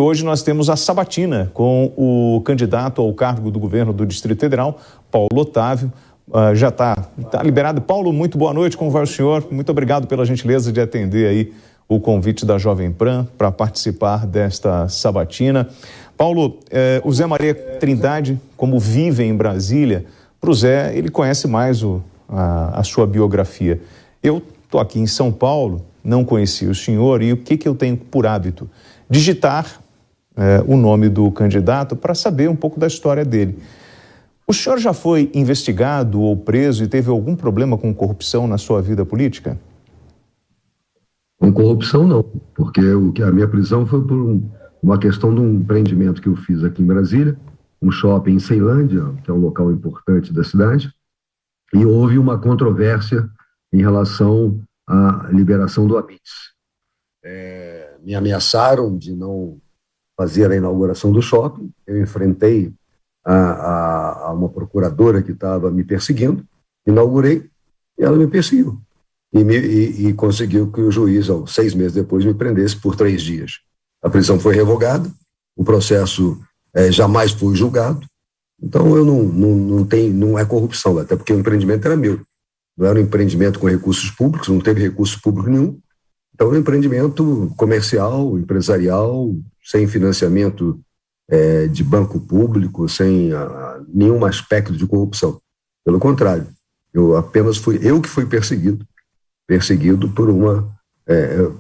Hoje nós temos a sabatina com o candidato ao cargo do governo do Distrito Federal, Paulo Otávio. Já está liberado. Paulo, muito boa noite, como vai o senhor? Muito obrigado pela gentileza de atender aí o convite da Jovem Pan para participar desta sabatina. Paulo, o Zé Maria Trindade, como vive em Brasília, para o Zé, ele conhece mais a sua biografia. Eu estou aqui em São Paulo, não conheci o senhor, e o que eu tenho por hábito? Digitar o nome do candidato para saber um pouco da história dele. O senhor já foi investigado ou preso e teve algum problema com corrupção na sua vida política? Com corrupção não, porque a minha prisão foi por uma questão de um empreendimento que eu fiz aqui em Brasília, um shopping em Ceilândia, que é um local importante da cidade, e houve uma controvérsia em relação à liberação do Habits. Me ameaçaram de não fazer a inauguração do shopping, eu enfrentei a uma procuradora que estava me perseguindo, inaugurei, e ela me perseguiu. E conseguiu que o juiz, 6 meses depois, me prendesse por 3 dias. A prisão foi revogada, o processo jamais foi julgado, então eu não é corrupção, até porque o empreendimento era meu. Não era um empreendimento com recursos públicos, não teve recurso público nenhum. Então, é um empreendimento comercial, empresarial, sem financiamento de banco público, sem nenhum aspecto de corrupção. Pelo contrário, eu que fui perseguido por uma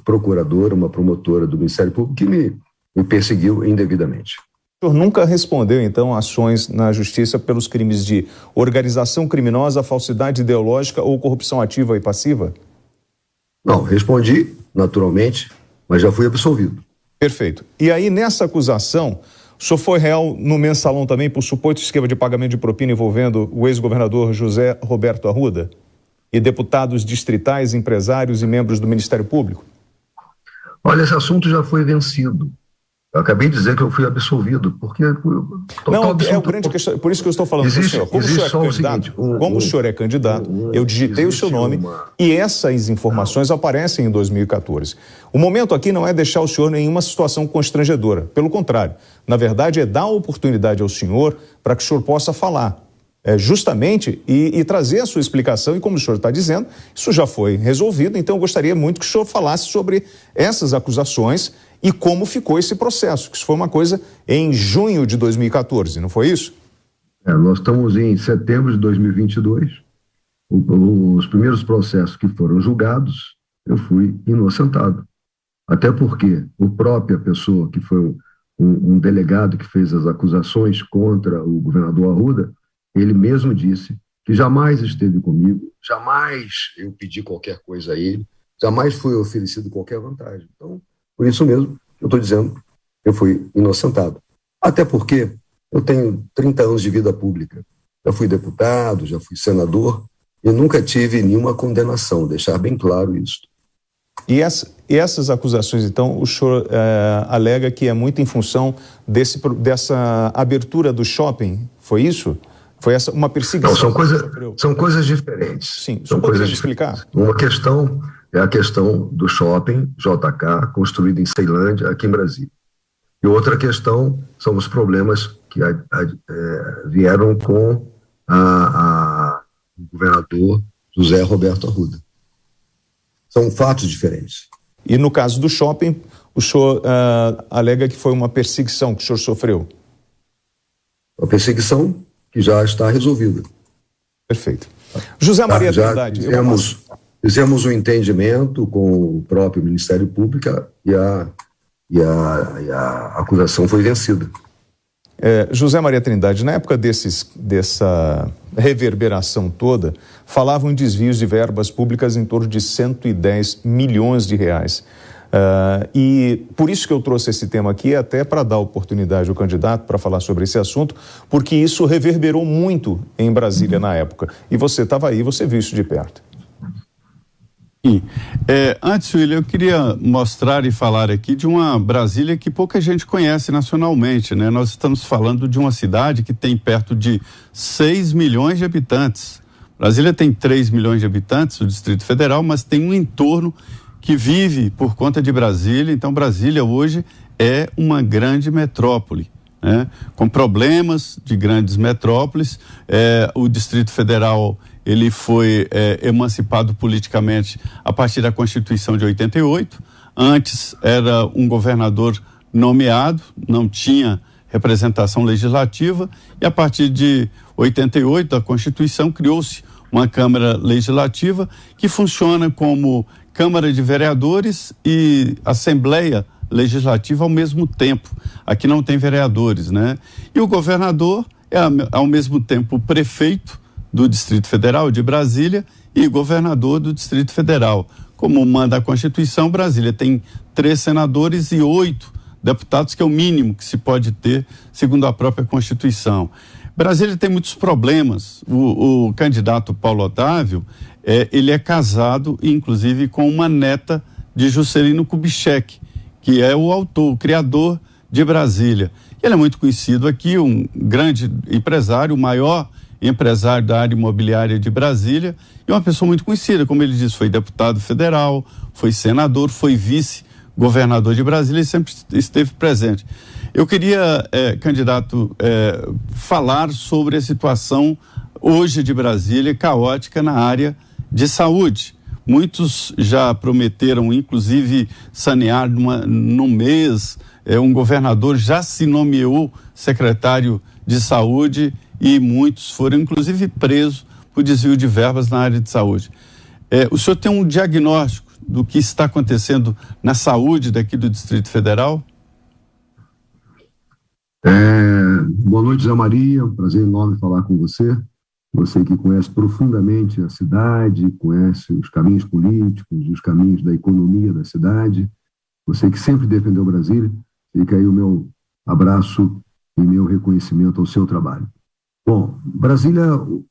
procuradora, uma promotora do Ministério Público que me perseguiu indevidamente. O senhor nunca respondeu, então, ações na justiça pelos crimes de organização criminosa, falsidade ideológica ou corrupção ativa e passiva? Não, respondi, naturalmente, mas já fui absolvido. Perfeito. E aí, nessa acusação, o senhor foi réu no mensalão também por suposto esquema de pagamento de propina envolvendo o ex-governador José Roberto Arruda e deputados distritais, empresários e membros do Ministério Público? Olha, esse assunto já foi vencido. Eu acabei de dizer que eu fui absolvido, porque... Não, é o grande questão, por isso que eu estou falando com o senhor. Como o senhor é candidato, eu digitei o seu nome e essas informações aparecem em 2014. O momento aqui não é deixar o senhor em nenhuma situação constrangedora, pelo contrário. Na verdade, é dar oportunidade ao senhor para que o senhor possa falar. Justamente e trazer a sua explicação, e como o senhor está dizendo, isso já foi resolvido, então eu gostaria muito que o senhor falasse sobre essas acusações e como ficou esse processo, que isso foi uma coisa em junho de 2014, não foi isso? Nós estamos em setembro de 2022, os primeiros processos que foram julgados, eu fui inocentado, até porque a própria pessoa que foi um delegado que fez as acusações contra o governador Arruda, ele mesmo disse que jamais esteve comigo, jamais eu pedi qualquer coisa a ele, jamais foi oferecido qualquer vantagem. Então, por isso mesmo, eu estou dizendo que eu fui inocentado. Até porque eu tenho 30 anos de vida pública. Já fui deputado, já fui senador e nunca tive nenhuma condenação, deixar bem claro isso. E essas acusações, então, o senhor alega que é muito em função dessa abertura do shopping, foi isso? Foi essa uma perseguição? Não, são coisas diferentes. Sim, são coisas de explicar? Uma questão é a questão do shopping JK, construído em Ceilândia, aqui em Brasília. E outra questão são os problemas que vieram com o governador José Roberto Arruda. São fatos diferentes. E no caso do shopping, o senhor alega que foi uma perseguição que o senhor sofreu? Uma perseguição que já está resolvida. Perfeito. José Maria Trindade. Fizemos um entendimento com o próprio Ministério Público e a acusação foi vencida. José Maria Trindade, na época dessa reverberação toda, falavam em desvios de verbas públicas em torno de 110 milhões de reais. E por isso que eu trouxe esse tema aqui, até para dar oportunidade ao candidato para falar sobre esse assunto, porque isso reverberou muito em Brasília na época. E você estava aí, você viu isso de perto. Sim. Antes, William, eu queria mostrar e falar aqui de uma Brasília que pouca gente conhece nacionalmente, né? Nós estamos falando de uma cidade que tem perto de 6 milhões de habitantes. Brasília tem 3 milhões de habitantes, o Distrito Federal, mas tem um entorno que vive por conta de Brasília. Então, Brasília hoje é uma grande metrópole, né? Com problemas de grandes metrópoles. O Distrito Federal ele foi emancipado politicamente a partir da Constituição de 88. Antes era um governador nomeado, não tinha representação legislativa, e a partir de 88, a Constituição, criou-se uma Câmara Legislativa que funciona como Câmara de Vereadores e Assembleia Legislativa ao mesmo tempo. Aqui não tem vereadores, né? E o governador é ao mesmo tempo o prefeito do Distrito Federal de Brasília e governador do Distrito Federal. Como manda a Constituição, Brasília tem 3 senadores e 8 deputados, que é o mínimo que se pode ter, segundo a própria Constituição. Brasília tem muitos problemas. O candidato Paulo Otávio, ele é casado, inclusive, com uma neta de Juscelino Kubitschek, que é o autor, o criador de Brasília. Ele é muito conhecido aqui, um grande empresário, o maior empresário da área imobiliária de Brasília, e uma pessoa muito conhecida, como ele disse, foi deputado federal, foi senador, foi vice-governador de Brasília e sempre esteve presente. Eu queria, candidato, falar sobre a situação hoje de Brasília, caótica na área de saúde. Muitos já prometeram, inclusive, sanear num mês. Um governador já se nomeou secretário de saúde e muitos foram, inclusive, presos por desvio de verbas na área de saúde. O senhor tem um diagnóstico do que está acontecendo na saúde daqui do Distrito Federal? Boa noite, Zé Maria. Um prazer enorme falar com você. Você que conhece profundamente a cidade, conhece os caminhos políticos, os caminhos da economia da cidade. Você que sempre defendeu Brasília. Fica aí o meu abraço e meu reconhecimento ao seu trabalho. Bom, Brasília,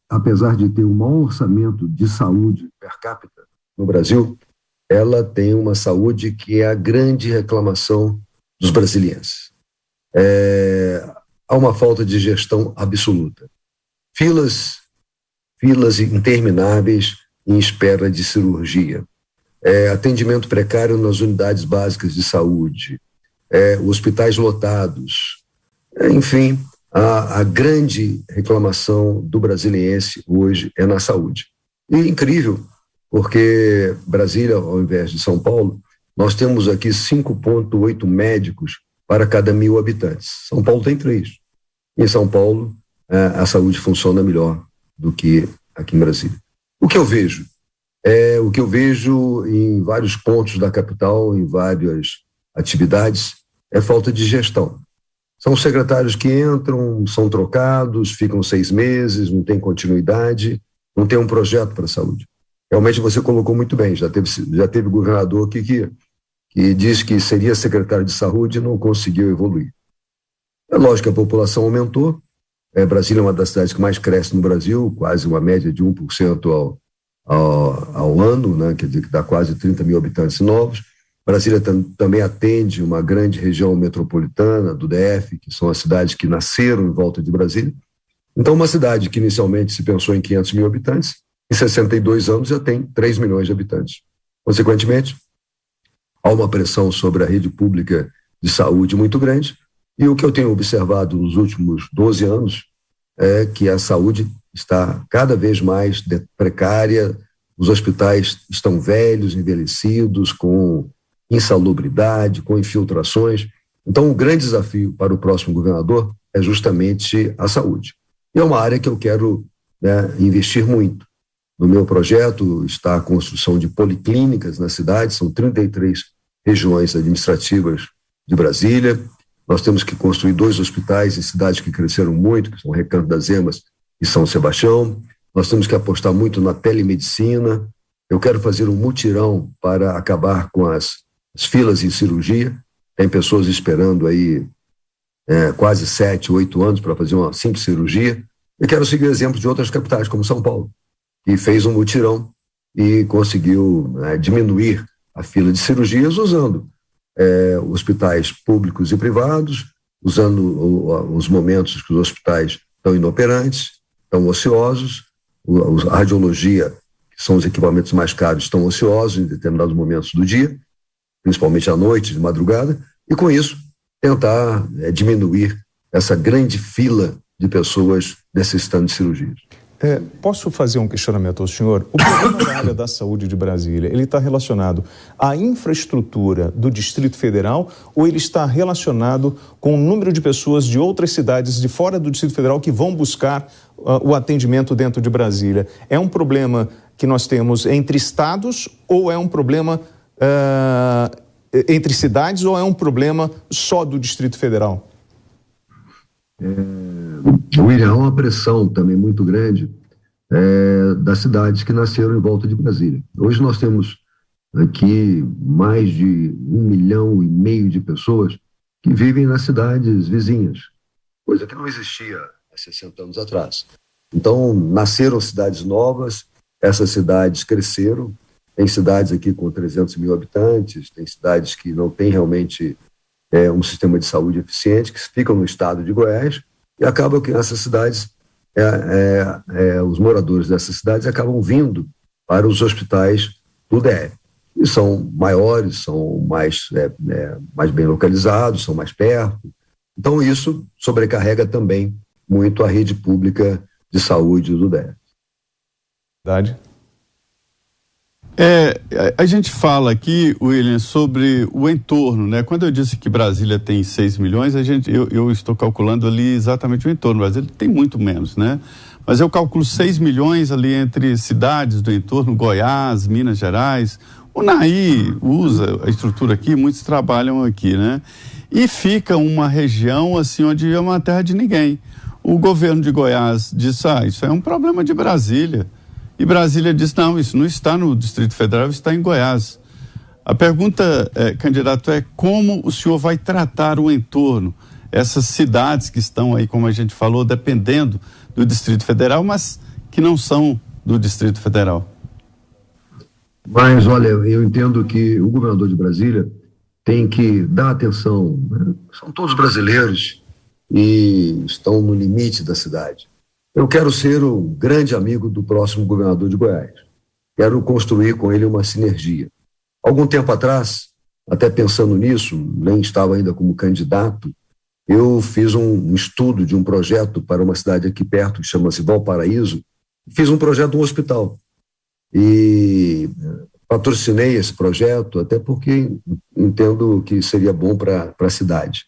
apesar de ter um maior orçamento de saúde per capita no Brasil, ela tem uma saúde que é a grande reclamação dos brasilienses. Há uma falta de gestão absoluta. Filas intermináveis em espera de cirurgia. Atendimento precário nas unidades básicas de saúde. Hospitais lotados. Enfim, a grande reclamação do brasiliense hoje é na saúde. E é incrível, porque Brasília, ao invés de São Paulo, nós temos aqui 5,8 médicos para cada 1.000 habitantes. São Paulo tem 3. Em São Paulo, a saúde funciona melhor do que aqui em Brasília. O que eu vejo? O que eu vejo em vários pontos da capital, em várias atividades, é falta de gestão. São secretários que entram, são trocados, ficam 6 meses, não tem continuidade, não tem um projeto para a saúde. Realmente você colocou muito bem, já teve governador aqui que disse que seria secretário de saúde e não conseguiu evoluir. É lógico que a população aumentou. Brasília é uma das cidades que mais cresce no Brasil, quase uma média de 1% ao ano, né? Quer dizer que dá quase 30.000 habitantes novos. Brasília também atende uma grande região metropolitana do DF, que são as cidades que nasceram em volta de Brasília. Então, uma cidade que inicialmente se pensou em 500.000 habitantes, em 62 anos já tem 3 milhões de habitantes. Consequentemente, há uma pressão sobre a rede pública de saúde muito grande, e o que eu tenho observado nos últimos 12 anos é que a saúde está cada vez mais precária, os hospitais estão velhos, envelhecidos, com insalubridade, com infiltrações. Então, o grande desafio para o próximo governador é justamente a saúde. E é uma área que eu quero investir muito. No meu projeto está a construção de policlínicas na cidade, são 33 regiões administrativas de Brasília. Nós temos que construir 2 hospitais em cidades que cresceram muito, que são Recanto das Emas e São Sebastião. Nós temos que apostar muito na telemedicina. Eu quero fazer um mutirão para acabar com as filas em cirurgia. Tem pessoas esperando aí quase 7, 8 anos para fazer uma simples cirurgia. Eu quero seguir o exemplo de outras capitais, como São Paulo, que fez um mutirão e conseguiu diminuir a fila de cirurgias usando hospitais públicos e privados, usando os momentos que os hospitais estão inoperantes, estão ociosos, a radiologia, que são os equipamentos mais caros, estão ociosos em determinados momentos do dia, principalmente à noite, de madrugada, e com isso tentar diminuir essa grande fila de pessoas necessitando de cirurgias. Posso fazer um questionamento ao senhor? O problema da área da saúde de Brasília, ele está relacionado à infraestrutura do Distrito Federal ou ele está relacionado com o número de pessoas de outras cidades de fora do Distrito Federal que vão buscar o atendimento dentro de Brasília? É um problema que nós temos entre estados ou é um problema entre cidades ou é um problema só do Distrito Federal? William, há uma pressão também muito grande das cidades que nasceram em volta de Brasília. Hoje nós temos aqui mais de 1,5 milhão de pessoas que vivem nas cidades vizinhas, coisa que não existia há 60 anos atrás. Então, nasceram cidades novas, essas cidades cresceram, tem cidades aqui com 300 mil habitantes, tem cidades que não têm realmente um sistema de saúde eficiente, que ficam no estado de Goiás, e acaba que essas cidades, os moradores dessas cidades acabam vindo para os hospitais do DF. E são maiores, são mais bem localizados, são mais perto. Então isso sobrecarrega também muito a rede pública de saúde do DF. Verdade. A gente fala aqui, William, sobre o entorno, né? Quando eu disse que Brasília tem 6 milhões, eu estou calculando ali exatamente o entorno. Brasília tem muito menos, né? Mas eu calculo 6 milhões ali entre cidades do entorno, Goiás, Minas Gerais. O Naí usa a estrutura aqui, muitos trabalham aqui, né? E fica uma região assim onde é uma terra de ninguém. O governo de Goiás disse, isso é um problema de Brasília. E Brasília diz, não, isso não está no Distrito Federal, está em Goiás. A pergunta, candidato, é como o senhor vai tratar o entorno, essas cidades que estão aí, como a gente falou, dependendo do Distrito Federal, mas que não são do Distrito Federal. Mas, olha, eu entendo que o governador de Brasília tem que dar atenção, né? São todos brasileiros e estão no limite da cidade. Eu quero ser o grande amigo do próximo governador de Goiás. Quero construir com ele uma sinergia. Algum tempo atrás, até pensando nisso, nem estava ainda como candidato, eu fiz um estudo de um projeto para uma cidade aqui perto, que chama-se Valparaíso. Fiz um projeto de um hospital. E patrocinei esse projeto, até porque entendo que seria bom para a cidade.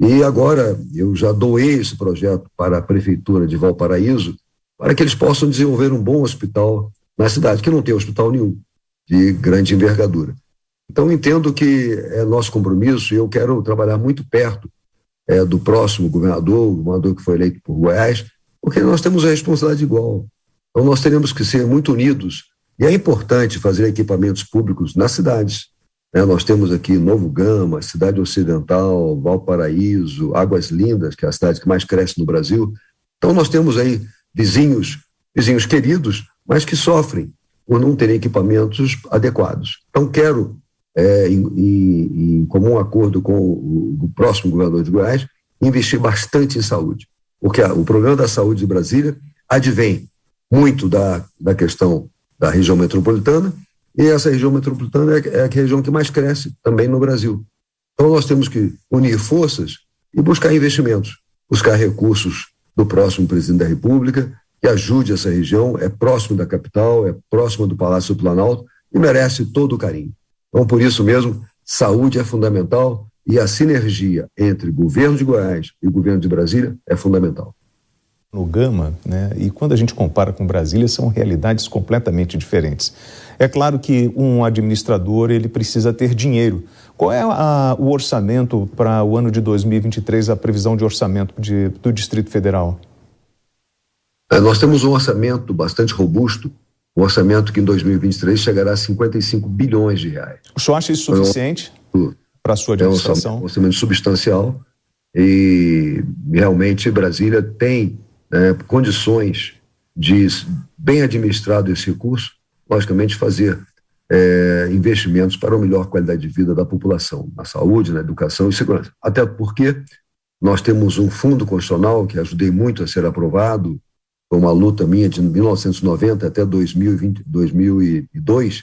E agora eu já doei esse projeto para a Prefeitura de Valparaíso para que eles possam desenvolver um bom hospital na cidade, que não tem hospital nenhum de grande envergadura. Então entendo que é nosso compromisso e eu quero trabalhar muito perto do próximo governador, o governador que foi eleito por Goiás, porque nós temos a responsabilidade igual. Então nós teremos que ser muito unidos e é importante fazer equipamentos públicos nas cidades. Nós temos aqui Novo Gama, Cidade Ocidental, Valparaíso, Águas Lindas, que é a cidade que mais cresce no Brasil. Então nós temos aí vizinhos queridos, mas que sofrem por não terem equipamentos adequados. Então quero, em comum acordo com o próximo governador de Goiás, investir bastante em saúde, porque o problema da saúde de Brasília advém muito da questão da região metropolitana, e essa região metropolitana é a região que mais cresce também no Brasil. Então nós temos que unir forças e buscar investimentos, buscar recursos do próximo presidente da República, que ajude essa região, é próximo da capital, é próximo do Palácio do Planalto e merece todo o carinho. Então por isso mesmo, saúde é fundamental e a sinergia entre o governo de Goiás e o governo de Brasília é fundamental. No Gama, né? E quando a gente compara com Brasília, são realidades completamente diferentes. É claro que um administrador, ele precisa ter dinheiro. Qual é o orçamento para o ano de 2023, a previsão de orçamento do Distrito Federal? Nós temos um orçamento bastante robusto, um orçamento que em 2023 chegará a 55 bilhões de reais. O senhor acha isso suficiente para a sua administração? É um orçamento substancial e realmente Brasília tem condições de, bem administrado esse recurso, logicamente fazer investimentos para uma melhor qualidade de vida da população, na saúde, na educação e segurança. Até porque nós temos um fundo constitucional que ajudei muito a ser aprovado, foi uma luta minha de 1990 até 2002,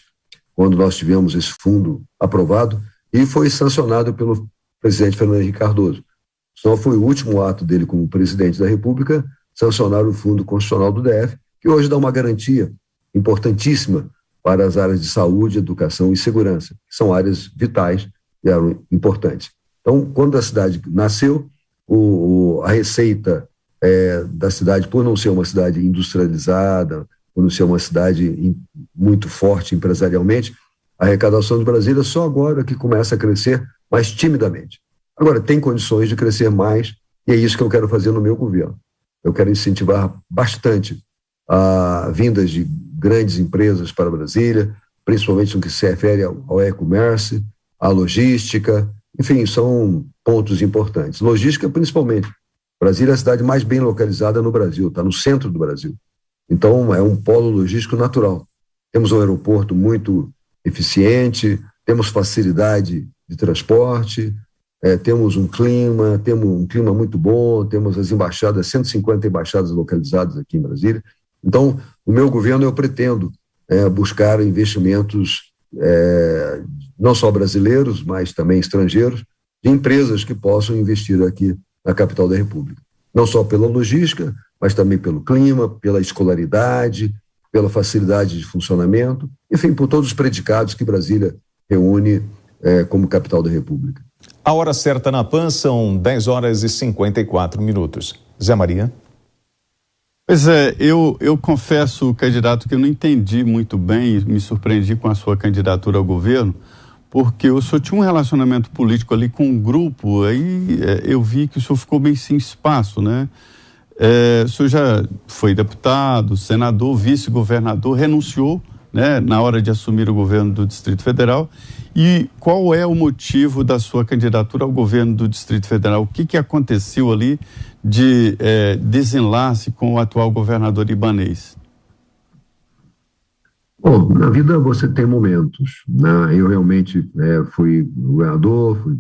quando nós tivemos esse fundo aprovado, e foi sancionado presidente Fernando Henrique Cardoso. Só foi o último ato dele como presidente da República sancionar o Fundo Constitucional do DF, que hoje dá uma garantia importantíssima para as áreas de saúde, educação e segurança, que são áreas vitais e eram importantes. Então, quando a cidade nasceu, a receita da cidade, por não ser uma cidade industrializada, por não ser uma cidade muito forte empresarialmente, a arrecadação de Brasília só agora que começa a crescer mais timidamente. Agora, tem condições de crescer mais, e é isso que eu quero fazer no meu governo. Eu quero incentivar bastante a vindas de grandes empresas para Brasília, principalmente no que se refere ao e-commerce, à logística, enfim, são pontos importantes. Logística, principalmente. Brasília é a cidade mais bem localizada no Brasil, está no centro do Brasil. Então, é um polo logístico natural. Temos um aeroporto muito eficiente, temos facilidade de transporte, temos um clima muito bom, temos as embaixadas, 150 embaixadas localizadas aqui em Brasília. Então, no meu governo eu pretendo buscar investimentos não só brasileiros, mas também estrangeiros, de empresas que possam investir aqui na capital da República. Não só pela logística, mas também pelo clima, pela escolaridade, pela facilidade de funcionamento, enfim, por todos os predicados que Brasília reúne como capital da República. A hora certa na PAN são 10 horas e 54 minutos. Zé Maria. Pois é, eu confesso, candidato, que eu não entendi muito bem, me surpreendi com a sua candidatura ao governo, porque o senhor tinha um relacionamento político ali com um grupo, aí eu vi que o senhor ficou bem sem espaço, né? O senhor já foi deputado, senador, vice-governador, renunciou, né, na hora de assumir o governo do Distrito Federal. E qual é o motivo da sua candidatura ao governo do Distrito Federal? O que aconteceu ali de desenlace com o atual governador Ibanez? Bom, na vida você tem momentos, né? Eu realmente fui governador, fui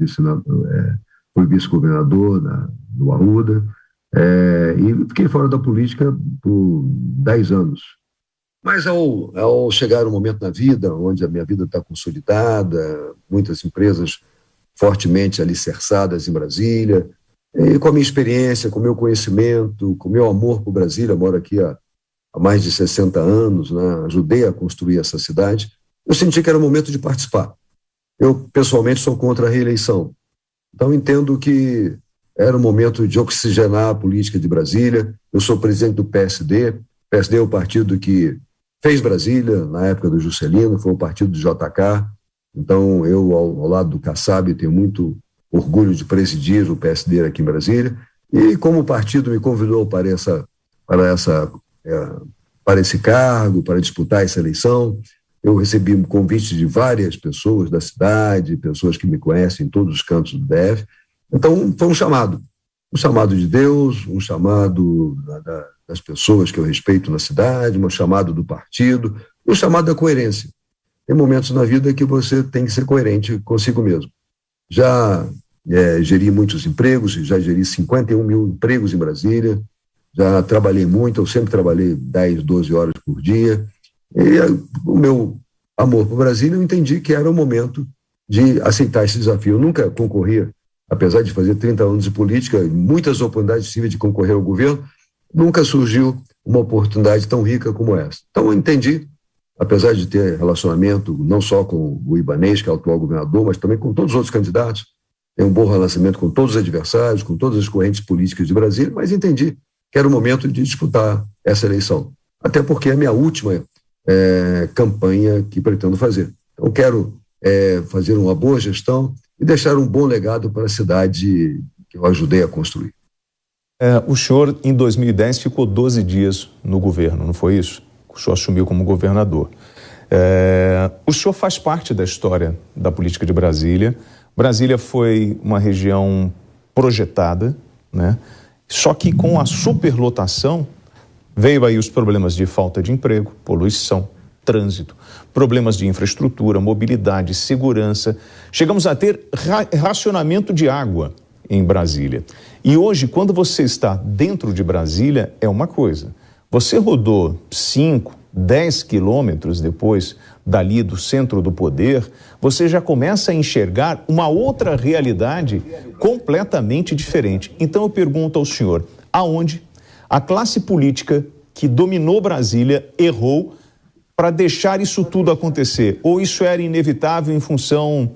vice-governador do Arruda, e fiquei fora da política por 10 anos. Mas ao chegar um momento na vida, onde a minha vida está consolidada, muitas empresas fortemente alicerçadas em Brasília, e com a minha experiência, com o meu conhecimento, com o meu amor por Brasília, eu moro aqui há mais de 60 anos, né? Ajudei a construir essa cidade, eu senti que era o momento de participar. Eu, pessoalmente, sou contra a reeleição. Então, entendo que era o momento de oxigenar a política de Brasília. Eu sou presidente do PSD. O PSD é o partido que fez Brasília, na época do Juscelino, foi o partido do JK. Então, eu, ao lado do Kassab, tenho muito orgulho de presidir o PSD aqui em Brasília. E como o partido me convidou para esse cargo, para disputar essa eleição, eu recebi um convite de várias pessoas da cidade, pessoas que me conhecem em todos os cantos do DF. Então, foi um chamado de Deus, um chamado das pessoas que eu respeito na cidade, um chamado do partido, um chamado da coerência. Tem momentos na vida que você tem que ser coerente consigo mesmo. Já geri muitos empregos, já geri 51 mil empregos em Brasília, já trabalhei muito, eu sempre trabalhei 10, 12 horas por dia, e o meu amor por Brasília, eu entendi que era o momento de aceitar esse desafio. Eu nunca concorria, apesar de fazer 30 anos de política, muitas oportunidades tive de concorrer ao governo, nunca surgiu uma oportunidade tão rica como essa. Então eu entendi, apesar de ter relacionamento não só com o Ibanez, que é o atual governador, mas também com todos os outros candidatos, tenho um bom relacionamento com todos os adversários, com todas as correntes políticas de Brasília, mas entendi que era o momento de disputar essa eleição. Até porque é a minha última campanha que pretendo fazer. Então, quero fazer uma boa gestão e deixar um bom legado para a cidade que eu ajudei a construir. O senhor, em 2010, ficou 12 dias no governo, não foi isso? O senhor assumiu como governador. O senhor faz parte da história da política de Brasília. Brasília foi uma região projetada, né? Só que com a superlotação veio aí os problemas de falta de emprego, poluição, trânsito, problemas de infraestrutura, mobilidade, segurança. Chegamos a ter racionamento de água em Brasília. E hoje, quando você está dentro de Brasília, é uma coisa. Você rodou 5, 10 quilômetros depois dali do centro do poder, você já começa a enxergar uma outra realidade completamente diferente. Então eu pergunto ao senhor, aonde a classe política que dominou Brasília errou para deixar isso tudo acontecer? Ou isso era inevitável em função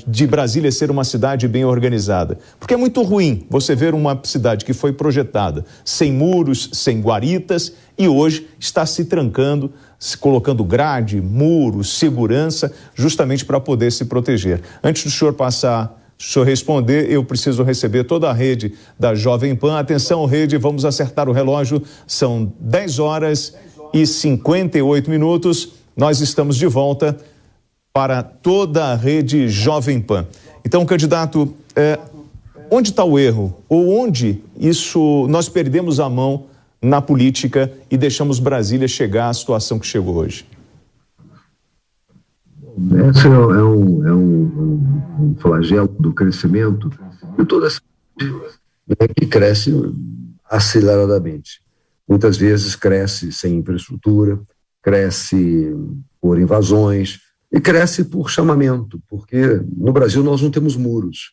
de Brasília ser uma cidade bem organizada? Porque é muito ruim você ver uma cidade que foi projetada sem muros, sem guaritas, e hoje está se trancando, se colocando grade, muros, segurança, justamente para poder se proteger. Antes do senhor passar, o senhor responder, eu preciso receber toda a rede da Jovem Pan. Atenção, rede, vamos acertar o relógio, são 10h58. Nós estamos de volta para toda a rede Jovem Pan. Então, candidato, onde está o erro? Ou onde nós perdemos a mão na política e deixamos Brasília chegar à situação que chegou hoje? Esse é um flagelo do crescimento de toda essa que cresce aceleradamente. Muitas vezes cresce sem infraestrutura, cresce por invasões e cresce por chamamento, porque no Brasil nós não temos muros.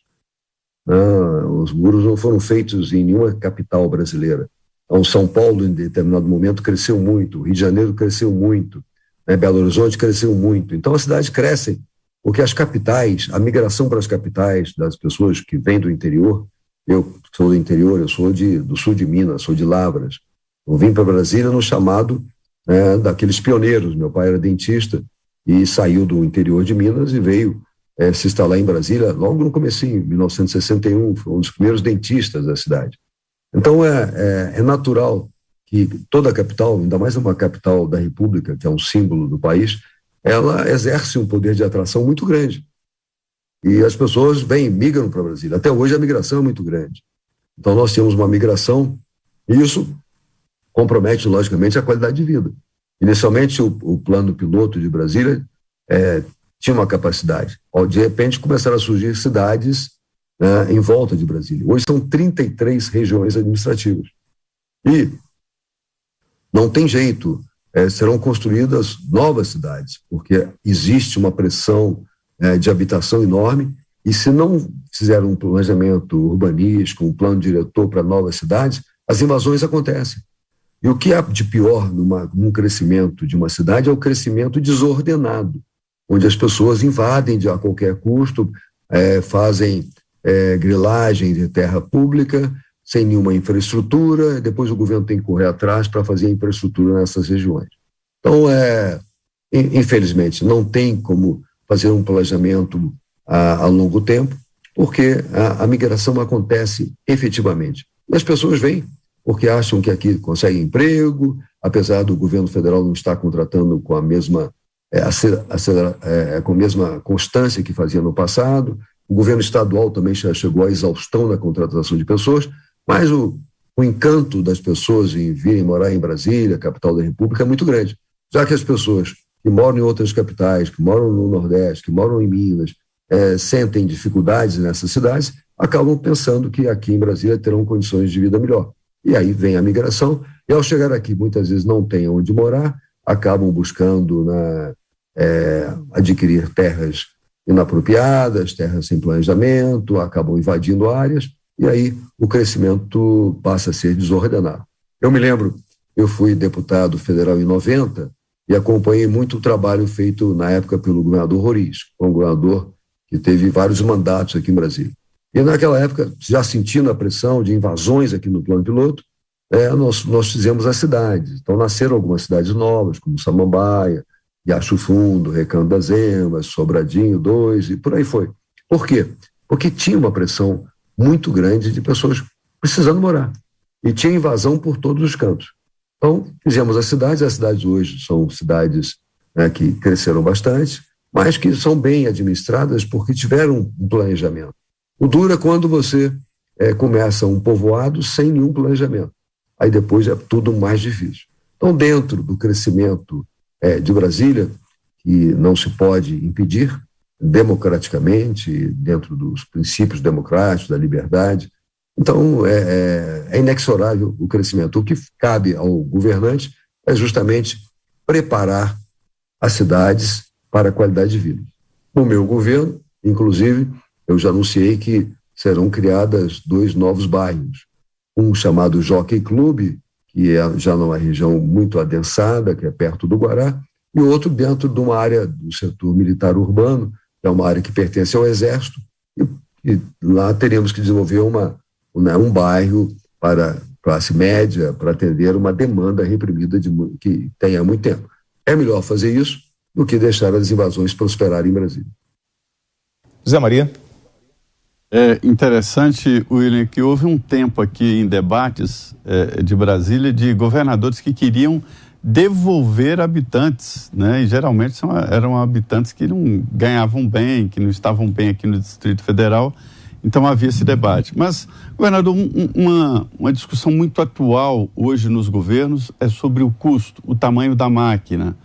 Os muros não foram feitos em nenhuma capital brasileira. Então, São Paulo, em determinado momento, cresceu muito, Rio de Janeiro cresceu muito, Belo Horizonte cresceu muito. Então, as cidades crescem, porque as capitais, a migração para as capitais das pessoas que vêm do interior, eu sou do interior, eu sou do sul de Minas, sou de Lavras. Eu vim para Brasília no chamado daqueles pioneiros. Meu pai era dentista e saiu do interior de Minas e veio se instalar em Brasília logo no comecinho, em 1961, foi um dos primeiros dentistas da cidade. Então, é natural que toda a capital, ainda mais uma capital da República, que é um símbolo do país, ela exerce um poder de atração muito grande. E as pessoas migram para Brasília. Até hoje a migração é muito grande. Então nós temos uma migração e isso compromete, logicamente, a qualidade de vida. Inicialmente o plano piloto de Brasília tinha uma capacidade. De repente começaram a surgir cidades em volta de Brasília. Hoje são 33 regiões administrativas. E não tem jeito, serão construídas novas cidades, porque existe uma pressão de habitação enorme, e se não fizer um planejamento urbanístico, um plano diretor para novas cidades, as invasões acontecem. E o que há de pior num crescimento de uma cidade é o crescimento desordenado, onde as pessoas invadem a qualquer custo, fazem grilagem de terra pública, sem nenhuma infraestrutura, depois o governo tem que correr atrás para fazer a infraestrutura nessas regiões. Então, infelizmente, não tem como fazer um planejamento a longo tempo, porque a migração acontece efetivamente. E as pessoas vêm porque acham que aqui conseguem emprego, apesar do governo federal não estar contratando com a mesma constância que fazia no passado. O governo estadual também já chegou à exaustão na contratação de pessoas, mas o encanto das pessoas em virem morar em Brasília, capital da República, é muito grande. Já que as pessoas que moram em outras capitais, que moram no Nordeste, que moram em Minas, sentem dificuldades nessas cidades, acabam pensando que aqui em Brasília terão condições de vida melhor. E aí vem a migração, e ao chegar aqui muitas vezes não têm onde morar, acabam buscando adquirir terras inapropriadas, terras sem planejamento, acabam invadindo áreas, e aí o crescimento passa a ser desordenado. Eu me lembro, eu fui deputado federal em 90 e acompanhei muito o trabalho feito na época pelo governador Roriz, um governador que teve vários mandatos aqui em Brasília. E naquela época, já sentindo a pressão de invasões aqui no plano piloto, nós fizemos as cidades. Então nasceram algumas cidades novas, como Samambaia, Riacho Fundo, Recanto das Emas, Sobradinho 2 e por aí foi. Por quê? Porque tinha uma pressão muito grande de pessoas precisando morar. E tinha invasão por todos os cantos. Então, fizemos as cidades hoje são cidades que cresceram bastante, mas que são bem administradas porque tiveram um planejamento. O duro é quando você começa um povoado sem nenhum planejamento. Aí depois é tudo mais difícil. Então, dentro do crescimento de Brasília, que não se pode impedir, democraticamente, dentro dos princípios democráticos, da liberdade. Então, é inexorável o crescimento. O que cabe ao governante é justamente preparar as cidades para a qualidade de vida. No meu governo, inclusive, eu já anunciei que serão criadas 2 novos bairros. Um chamado Jockey Club, que é já numa região muito adensada, que é perto do Guará, e outro dentro de uma área do setor militar urbano, que é uma área que pertence ao Exército, e lá teremos que desenvolver um bairro para classe média, para atender uma demanda reprimida que tem há muito tempo. É melhor fazer isso do que deixar as invasões prosperarem em Brasília. Zé Maria. É interessante, William, que houve um tempo aqui em debates de Brasília de governadores que queriam devolver habitantes, né? E geralmente eram habitantes que não ganhavam bem, que não estavam bem aqui no Distrito Federal. Então havia esse debate. Mas, governador, uma discussão muito atual hoje nos governos é sobre o custo, o tamanho da máquina.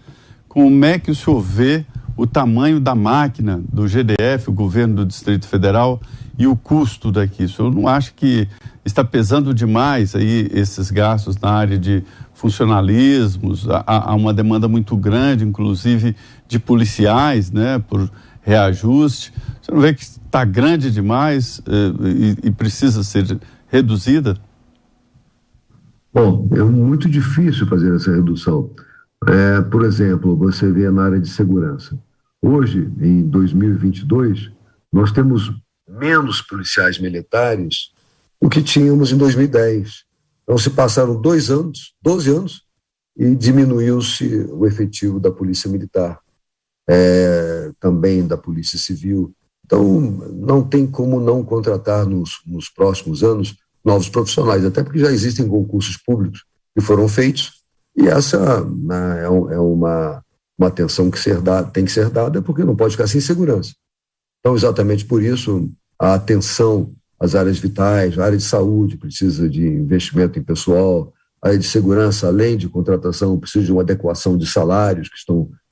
Como é que o senhor vê o tamanho da máquina do GDF, o governo do Distrito Federal, e o custo daqui? O senhor não acha que está pesando demais aí esses gastos na área de funcionalismos? Há uma demanda muito grande, inclusive de policiais, né, por reajuste. Você não vê que está grande demais e precisa ser reduzida? Bom, é muito difícil fazer essa redução. Por exemplo, você vê na área de segurança. Hoje, em 2022, nós temos menos policiais militares do que tínhamos em 2010. Então, se passaram 12 anos, e diminuiu-se o efetivo da Polícia Militar, também da Polícia Civil. Então, não tem como não contratar nos próximos anos novos profissionais, até porque já existem concursos públicos que foram feitos, e essa é uma atenção que tem que ser dada, porque não pode ficar sem segurança. Então, exatamente por isso, a atenção às áreas vitais, a área de saúde precisa de investimento em pessoal, a área de segurança, além de contratação, precisa de uma adequação de salários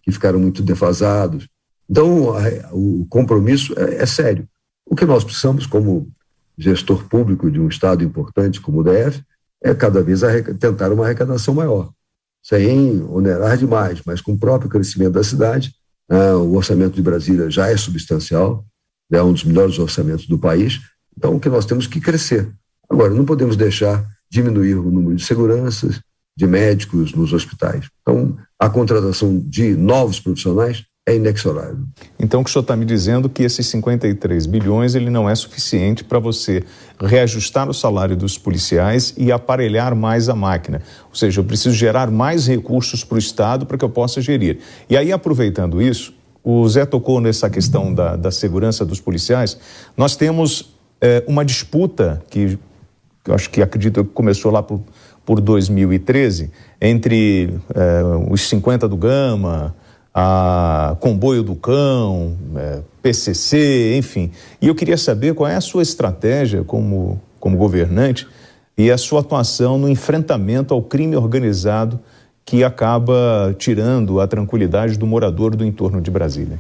que ficaram muito defasados. Então, o compromisso é sério. O que nós precisamos, como gestor público de um estado importante como o DF, é cada vez tentar uma arrecadação maior, sem onerar demais, mas com o próprio crescimento da cidade. O orçamento de Brasília já é substancial, é um dos melhores orçamentos do país. Então, o que nós temos que crescer. Agora, não podemos deixar diminuir o número de seguranças, de médicos nos hospitais. Então, a contratação de novos profissionais é inexorável. Então, o que o senhor está me dizendo é que esses 53 bilhões ele não é suficiente para você reajustar o salário dos policiais e aparelhar mais a máquina. Ou seja, eu preciso gerar mais recursos para o Estado para que eu possa gerir. E aí, aproveitando isso, o Zé tocou nessa questão da segurança dos policiais. Nós temos uma disputa que eu acredito que começou lá por 2013, entre os 50 do Gama, a Comboio do Cão, PCC, enfim. E eu queria saber qual é a sua estratégia como governante e a sua atuação no enfrentamento ao crime organizado que acaba tirando a tranquilidade do morador do entorno de Brasília.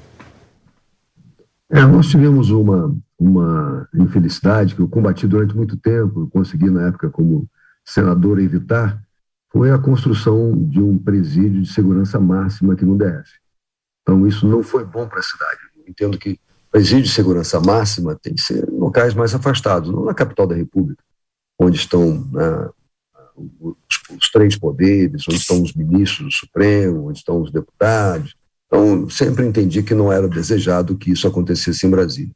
Nós tivemos uma infelicidade que eu combati durante muito tempo, eu consegui na época como senador evitar, foi a construção de um presídio de segurança máxima aqui no DF. Então isso não foi bom para a cidade. Eu entendo que presídio de segurança máxima tem que ser em locais mais afastados, não na capital da República, onde estão os 3 poderes, onde estão os ministros do Supremo, onde estão os deputados. Então, sempre entendi que não era desejado que isso acontecesse em Brasília.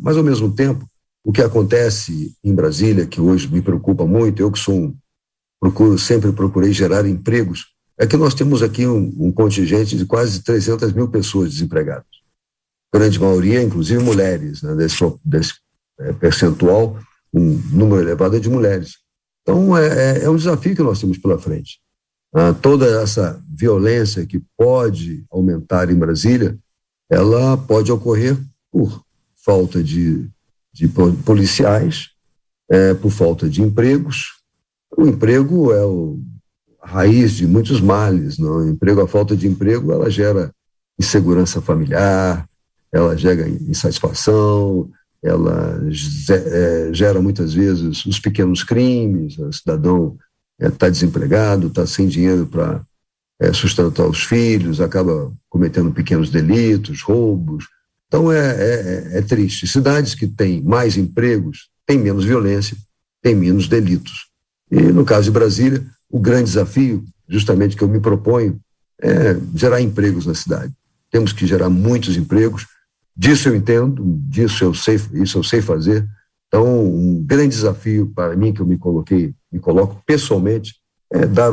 Mas, ao mesmo tempo, o que acontece em Brasília, que hoje me preocupa muito, eu que sempre procurei gerar empregos, é que nós temos aqui um contingente de quase 300 mil pessoas desempregadas. A grande maioria, inclusive mulheres, né, desse percentual, um número elevado é de mulheres. Então, é um desafio que nós temos pela frente. Toda essa violência que pode aumentar em Brasília, ela pode ocorrer por falta de policiais, por falta de empregos. O emprego é a raiz de muitos males. Não? A falta de emprego, ela gera insegurança familiar, ela gera insatisfação, ela gera muitas vezes os pequenos crimes, o cidadão está desempregado, está sem dinheiro para sustentar os filhos, acaba cometendo pequenos delitos, roubos. Então é triste. Cidades que têm mais empregos têm menos violência, têm menos delitos. E no caso de Brasília, o grande desafio, justamente que eu me proponho, é gerar empregos na cidade. Temos que gerar muitos empregos. Disso eu entendo, isso eu sei fazer. Então, um grande desafio para mim que eu me coloco pessoalmente, é dar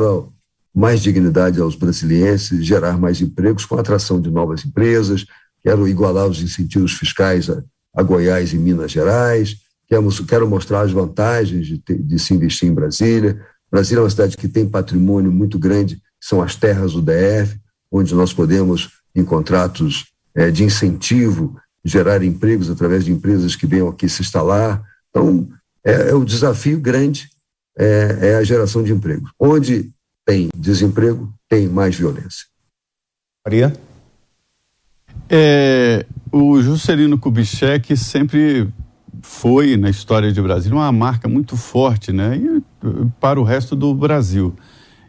mais dignidade aos brasilienses, gerar mais empregos com a atração de novas empresas. Quero igualar os incentivos fiscais a Goiás e Minas Gerais. Quero mostrar as vantagens de se investir em Brasília. Brasília é uma cidade que tem patrimônio muito grande, são as terras do DF, onde nós podemos, em contratos de incentivo, gerar empregos através de empresas que venham aqui se instalar. Então, o desafio grande é a geração de empregos. Onde tem desemprego, tem mais violência. Maria? O Juscelino Kubitschek sempre foi, na história de Brasília, uma marca muito forte, né? Para o resto do Brasil.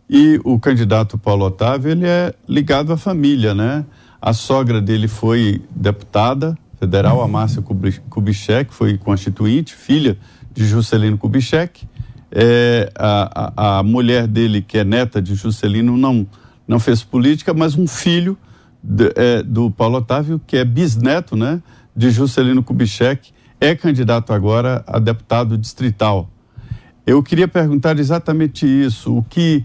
E o candidato Paulo Otávio, ele é ligado à família, né? A sogra dele foi deputada federal, a Márcia Kubitschek, foi constituinte, filha de Juscelino Kubitschek. A mulher dele, que é neta de Juscelino, não fez política, mas um filho do Paulo Otávio, que é bisneto, né, de Juscelino Kubitschek, é candidato agora a deputado distrital. Eu queria perguntar exatamente isso, o que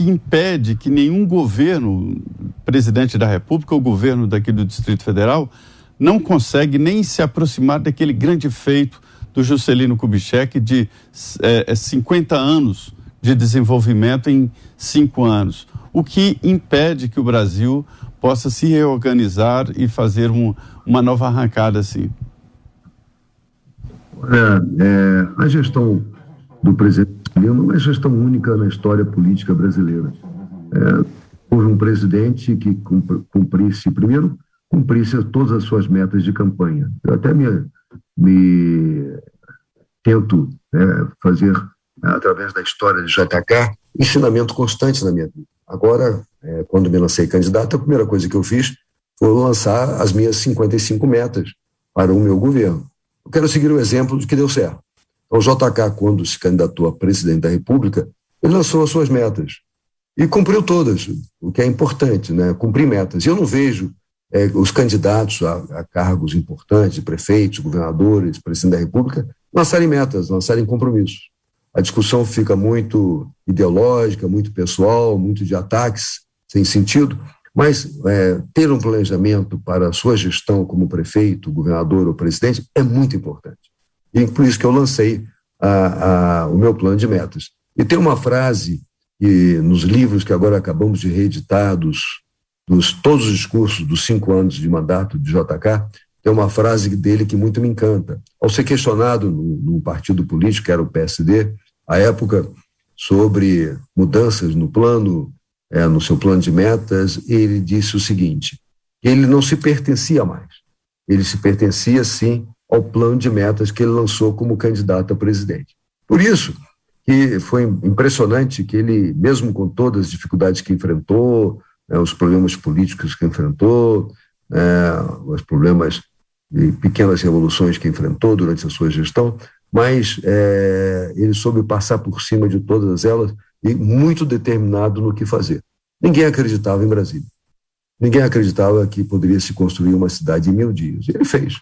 impede que nenhum governo, presidente da República ou governo daqui do Distrito Federal, não consegue nem se aproximar daquele grande feito do Juscelino Kubitschek de 50 anos de desenvolvimento em 5 anos. O que impede que o Brasil possa se reorganizar e fazer uma nova arrancada assim? A gestão do presidente Juscelino não é gestão única na história política brasileira. Houve um presidente que cumprisse todas as suas metas de campanha. Eu até me tento fazer, através da história de JK, ensinamento constante na minha vida. Agora, quando me lancei candidato, a primeira coisa que eu fiz foi lançar as minhas 55 metas para o meu governo. Eu quero seguir o exemplo de que deu certo. Então, o JK, quando se candidatou a presidente da República, ele lançou as suas metas e cumpriu todas, o que é importante, né? Cumprir metas. E eu não vejo os candidatos a cargos importantes, prefeitos, governadores, presidente da República, lançarem metas, lançarem compromissos. A discussão fica muito ideológica, muito pessoal, muito de ataques, sem sentido, mas ter um planejamento para a sua gestão como prefeito, governador ou presidente é muito importante. E por isso que eu lancei o meu plano de metas. E tem uma frase que, nos livros que agora acabamos de reeditar, todos os discursos dos 5 anos de mandato de JK, tem uma frase dele que muito me encanta. Ao ser questionado num partido político, que era o PSD, à época, sobre mudanças no seu plano de metas, ele disse o seguinte: ele não se pertencia mais. Ele se pertencia, sim, ao plano de metas que ele lançou como candidato a presidente. Por isso que foi impressionante que ele, mesmo com todas as dificuldades que enfrentou, os problemas políticos que enfrentou, os problemas de pequenas revoluções que enfrentou durante a sua gestão, mas ele soube passar por cima de todas elas e muito determinado no que fazer. Ninguém acreditava em Brasília. Ninguém acreditava que poderia se construir uma cidade em 1000 dias. Ele fez,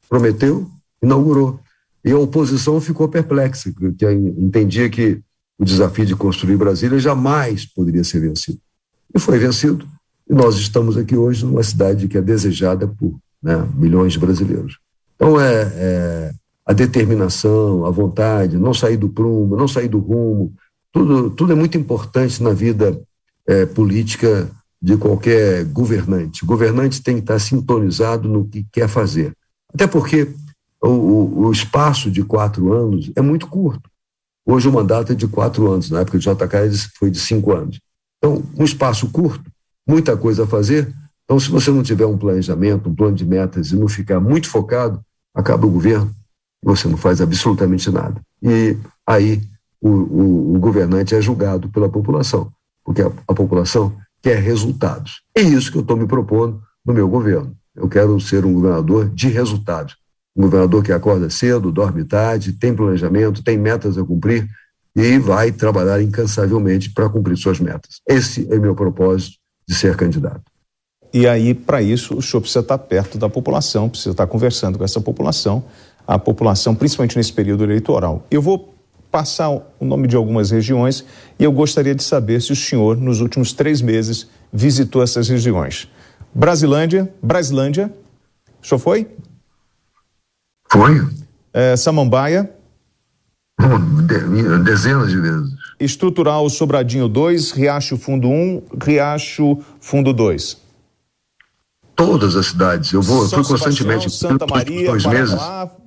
prometeu, inaugurou. E a oposição ficou perplexa, porque entendia que o desafio de construir Brasília jamais poderia ser vencido. E foi vencido. E nós estamos aqui hoje numa cidade que é desejada por milhões de brasileiros. Então a determinação, a vontade, não sair do prumo, não sair do rumo, tudo é muito importante na vida política de qualquer governante. O governante tem que estar sintonizado no que quer fazer. Até porque o espaço de 4 anos é muito curto. Hoje o mandato é de 4 anos, na época de JK foi de 5 anos. Então, um espaço curto, muita coisa a fazer. Então, se você não tiver um planejamento, um plano de metas e não ficar muito focado, acaba o governo e você não faz absolutamente nada. E aí o governante é julgado pela população. porque a população quer resultados. É isso que eu estou me propondo no meu governo. Eu quero ser um governador de resultados. Um governador que acorda cedo, dorme tarde, tem planejamento, tem metas a cumprir e vai trabalhar incansavelmente para cumprir suas metas. Esse é meu propósito de ser candidato. E aí, para isso, o senhor precisa estar perto da população, precisa estar conversando com essa população, a população, principalmente nesse período eleitoral. Eu vou passar o nome de algumas regiões e eu gostaria de saber se o senhor, nos últimos 3 meses, visitou essas regiões. Brasilândia, o senhor foi? Foi. Samambaia. Dezenas de vezes. Estrutural Sobradinho 2, Riacho Fundo 1, Riacho Fundo 2. Todas as cidades. Eu fui constantemente. Santa Maria, 2 meses.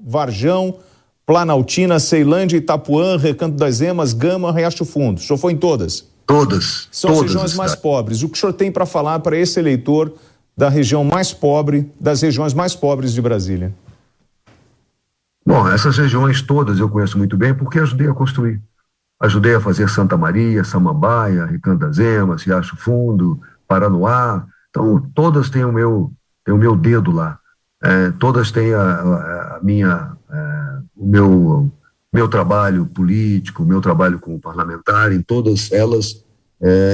Varjão, Planaltina, Ceilândia, Itapuã, Recanto das Emas, Gama, Riacho Fundo. O senhor foi em todas? Todas. São as regiões mais pobres. O que o senhor tem para falar para esse eleitor da região mais pobre, das regiões mais pobres de Brasília? Bom, essas regiões todas eu conheço muito bem porque ajudei a construir. Ajudei a fazer Santa Maria, Samambaia, Recanto das Emas, Riacho Fundo, Paranoá. Então, todas têm o meu dedo lá. Todas têm o meu trabalho político, o meu trabalho como parlamentar, em todas elas.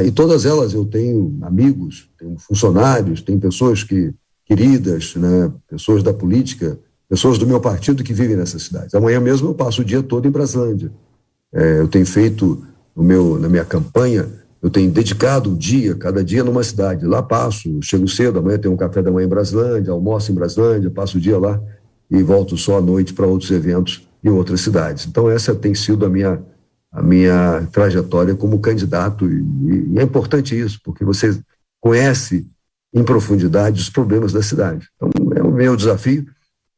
E todas elas eu tenho amigos, tenho funcionários, tenho pessoas queridas, né, pessoas da política, pessoas do meu partido que vivem nessas cidades. Amanhã mesmo eu passo o dia todo em Brasilândia. Eu tenho feito, na minha campanha, eu tenho dedicado um dia, cada dia numa cidade. Lá passo, chego cedo, amanhã tenho um café da manhã em Brasilândia, almoço em Brasilândia, passo o dia lá e volto só à noite para outros eventos em outras cidades. Então essa tem sido a minha trajetória como candidato e é importante isso, porque você conhece em profundidade os problemas da cidade. Então é o meu desafio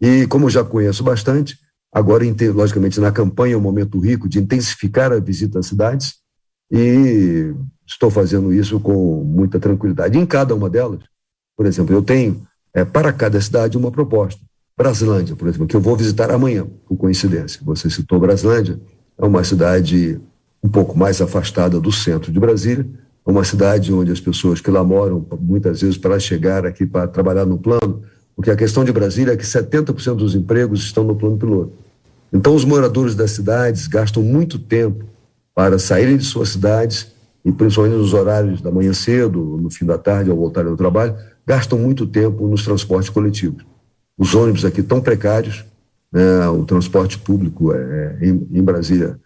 e como já conheço bastante, agora logicamente na campanha é um momento rico de intensificar a visita às cidades e estou fazendo isso com muita tranquilidade. Em cada uma delas, por exemplo, eu tenho para cada cidade uma proposta. Brasilândia, por exemplo, que eu vou visitar amanhã, por coincidência. Você citou Brasilândia, é uma cidade um pouco mais afastada do centro de Brasília, é uma cidade onde as pessoas que lá moram, muitas vezes para chegar aqui para trabalhar no plano, porque a questão de Brasília é que 70% dos empregos estão no plano piloto. Então os moradores das cidades gastam muito tempo para saírem de suas cidades, e principalmente nos horários da manhã cedo, no fim da tarde, ao voltarem ao trabalho, gastam muito tempo nos transportes coletivos. Os ônibus aqui tão precários, né, o transporte público em Brasília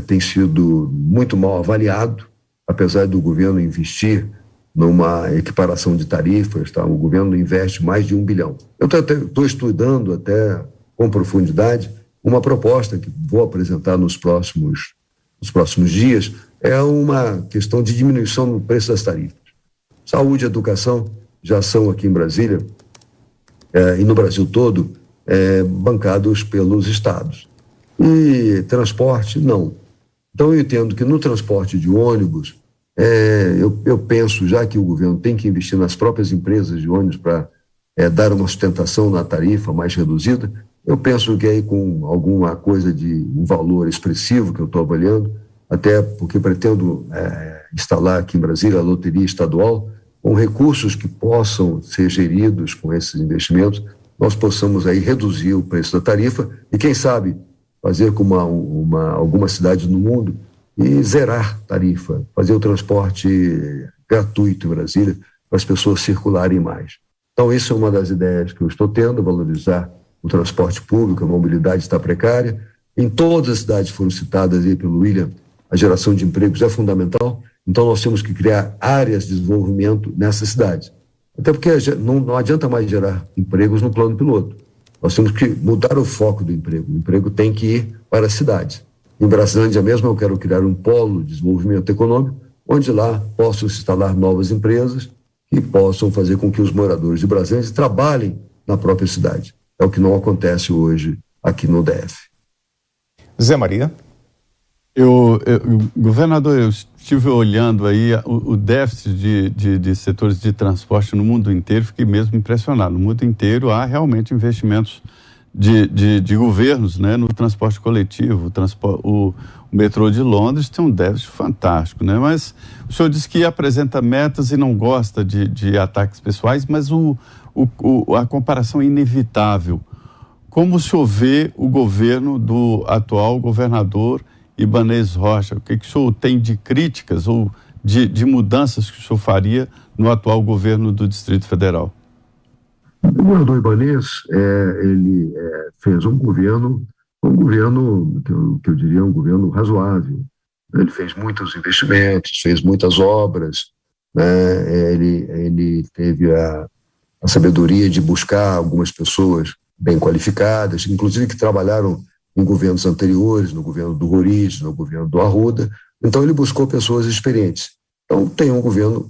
tem sido muito mal avaliado, apesar do governo investir numa equiparação de tarifas, tá? O governo investe mais de R$1 bilhão. Eu estou estudando até com profundidade uma proposta que vou apresentar nos próximos dias, é uma questão de diminuição no preço das tarifas. Saúde e educação já são aqui em Brasília e no Brasil todo bancados pelos estados. E transporte, não. Então eu entendo que no transporte de ônibus, eu penso, já que o governo tem que investir nas próprias empresas de ônibus para dar uma sustentação na tarifa mais reduzida, eu penso que aí com alguma coisa de um valor expressivo que eu estou avaliando, até porque pretendo instalar aqui em Brasília a loteria estadual, com recursos que possam ser geridos com esses investimentos, nós possamos aí reduzir o preço da tarifa e, quem sabe, fazer como algumas cidades no mundo e zerar tarifa, fazer o transporte gratuito em Brasília para as pessoas circularem mais. Então, isso é uma das ideias que eu estou tendo, valorizar o transporte público, a mobilidade está precária. Em todas as cidades foram citadas aí pelo William, a geração de empregos é fundamental, então nós temos que criar áreas de desenvolvimento nessas cidades. Até porque não adianta mais gerar empregos no plano piloto. Nós temos que mudar o foco do emprego. O emprego tem que ir para as cidades. Em Brasilândia mesmo eu quero criar um polo de desenvolvimento econômico, onde lá possam se instalar novas empresas que possam fazer com que os moradores de Brasília trabalhem na própria cidade. É o que não acontece hoje aqui no DF. Zé Maria. Governador, eu estive olhando aí o déficit de setores de transporte no mundo inteiro, fiquei mesmo impressionado. No mundo inteiro há realmente investimentos de governos, né, no transporte coletivo. O metrô de Londres tem um déficit fantástico, né? Mas o senhor disse que apresenta metas e não gosta de ataques pessoais, mas a comparação é inevitável. Como o senhor vê o governo do atual governador Ibanez Rocha? O que o senhor tem de críticas ou de mudanças que o senhor faria no atual governo do Distrito Federal? O governador Ibanez, ele fez um governo que eu diria um governo razoável. Ele fez muitos investimentos, fez muitas obras, né? Ele teve a sabedoria de buscar algumas pessoas bem qualificadas, inclusive que trabalharam em governos anteriores, no governo do Roriz, no governo do Arruda. Então ele buscou pessoas experientes. Então tem um governo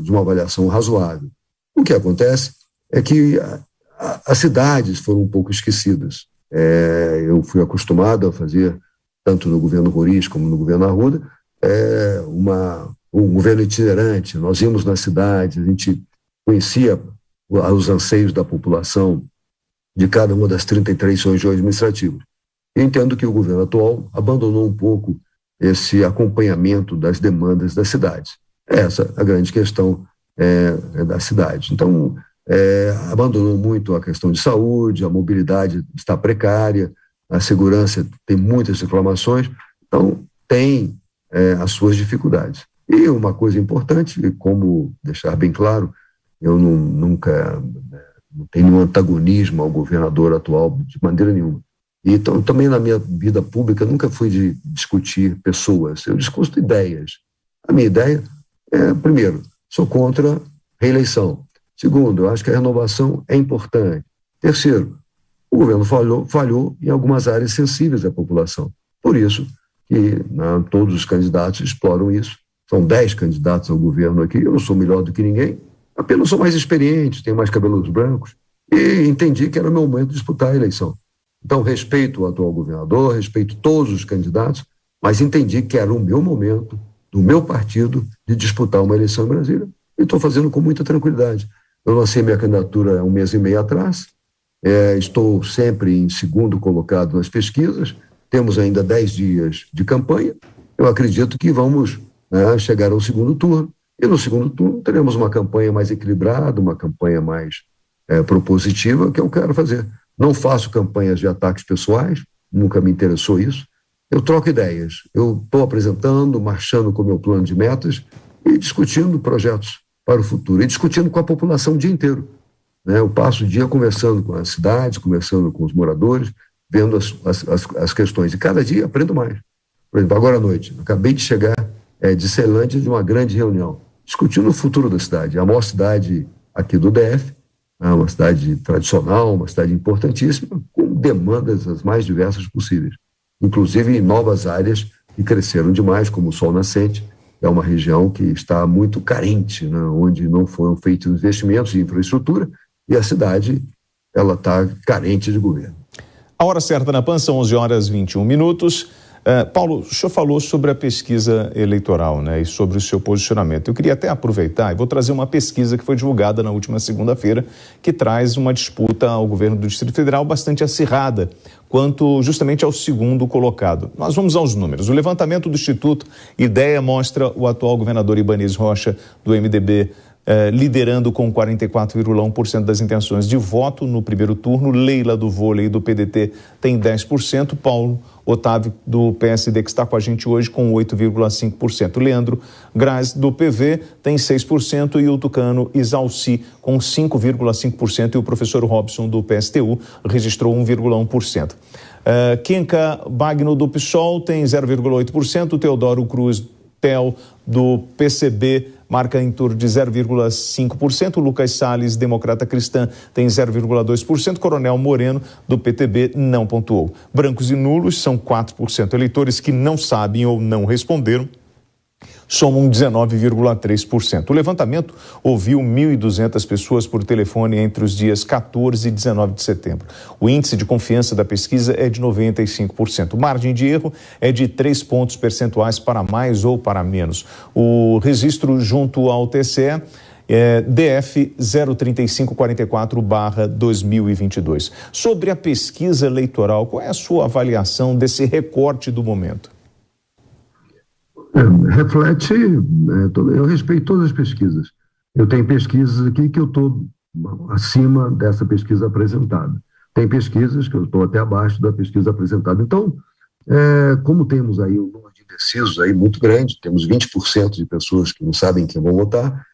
de uma avaliação razoável. O que acontece é que as cidades foram um pouco esquecidas. Eu fui acostumado a fazer, tanto no governo Roriz como no governo Arruda, um governo itinerante. Nós íamos nas cidades, a gente conhecia os anseios da população de cada uma das 33 regiões administrativas. Eu entendo que o governo atual abandonou um pouco esse acompanhamento das demandas das cidades. Essa é a grande questão da cidade. Então, abandonou muito a questão de saúde, a mobilidade está precária, a segurança tem muitas reclamações, então tem as suas dificuldades. E uma coisa importante, como deixar bem claro, eu nunca não tenho nenhum antagonismo ao governador atual de maneira nenhuma. E então, também na minha vida pública nunca fui de discutir pessoas, eu discuto ideias. A minha ideia primeiro, sou contra reeleição. Segundo, eu acho que a renovação é importante. Terceiro, o governo falhou em algumas áreas sensíveis da população. Por isso que todos os candidatos exploram isso. São 10 candidatos ao governo aqui, eu não sou melhor do que ninguém, apenas sou mais experiente, tenho mais cabelos brancos, e entendi que era o meu momento de disputar a eleição. Então, respeito o atual governador, respeito todos os candidatos, mas entendi que era o meu momento, do meu partido, de disputar uma eleição em Brasília, e estou fazendo com muita tranquilidade. Eu lancei minha candidatura há 1 mês e meio atrás, estou sempre em segundo colocado nas pesquisas, temos ainda 10 dias de campanha, eu acredito que vamos chegar ao segundo turno, e no segundo turno teremos uma campanha mais equilibrada, uma campanha mais propositiva, que eu quero fazer. Não faço campanhas de ataques pessoais, nunca me interessou isso, eu troco ideias, eu estou apresentando, marchando com o meu plano de metas e discutindo projetos para o futuro, e discutindo com a população o dia inteiro. Eu passo o dia conversando com as cidades, conversando com os moradores, vendo as questões, e cada dia aprendo mais. Por exemplo, agora à noite, acabei de chegar de Ceilândia, de uma grande reunião, discutindo o futuro da cidade, a maior cidade aqui do DF, uma cidade tradicional, uma cidade importantíssima, com demandas as mais diversas possíveis, inclusive em novas áreas que cresceram demais, como o Sol Nascente, é uma região que está muito carente, onde não foram feitos investimentos de infraestrutura, e a cidade ela está carente de governo. A hora certa na PAN são 11h21. Paulo, o senhor falou sobre a pesquisa eleitoral, e sobre o seu posicionamento. Eu queria até aproveitar e vou trazer uma pesquisa que foi divulgada na última segunda-feira, que traz uma disputa ao governo do Distrito Federal bastante acirrada, quanto justamente ao segundo colocado. Nós vamos aos números. O levantamento do Instituto Ideia mostra o atual governador Ibanez Rocha, do MDB, liderando com 44,1% das intenções de voto no primeiro turno. Leila, do Vôlei, do PDT, tem 10%. Paulo Otávio, do PSD, que está com a gente hoje, com 8,5%. Leandro Graz, do PV, tem 6%. E o tucano Isalci, com 5,5%. E o professor Robson, do PSTU, registrou 1,1%. Kenka Bagno, do PSOL, tem 0,8%. O Teodoro Cruz Tel, do PCB, marca em torno de 0,5%. Lucas Salles, Democrata Cristã, tem 0,2%. Coronel Moreno, do PTB, não pontuou. Brancos e nulos são 4%. Eleitores que não sabem ou não responderam somam 19,3%. O levantamento ouviu 1.200 pessoas por telefone entre os dias 14 e 19 de setembro. O índice de confiança da pesquisa é de 95%. Margem de erro é de 3 pontos percentuais para mais ou para menos. O registro junto ao TCE DF 03544/2022. Sobre a pesquisa eleitoral, qual é a sua avaliação desse recorte do momento? Reflete, eu respeito todas as pesquisas. Eu tenho pesquisas aqui que eu estou acima dessa pesquisa apresentada. Tem pesquisas que eu estou até abaixo da pesquisa apresentada. Então, como temos aí um número de indecisos aí muito grande, temos 20% de pessoas que não sabem quem vão votar,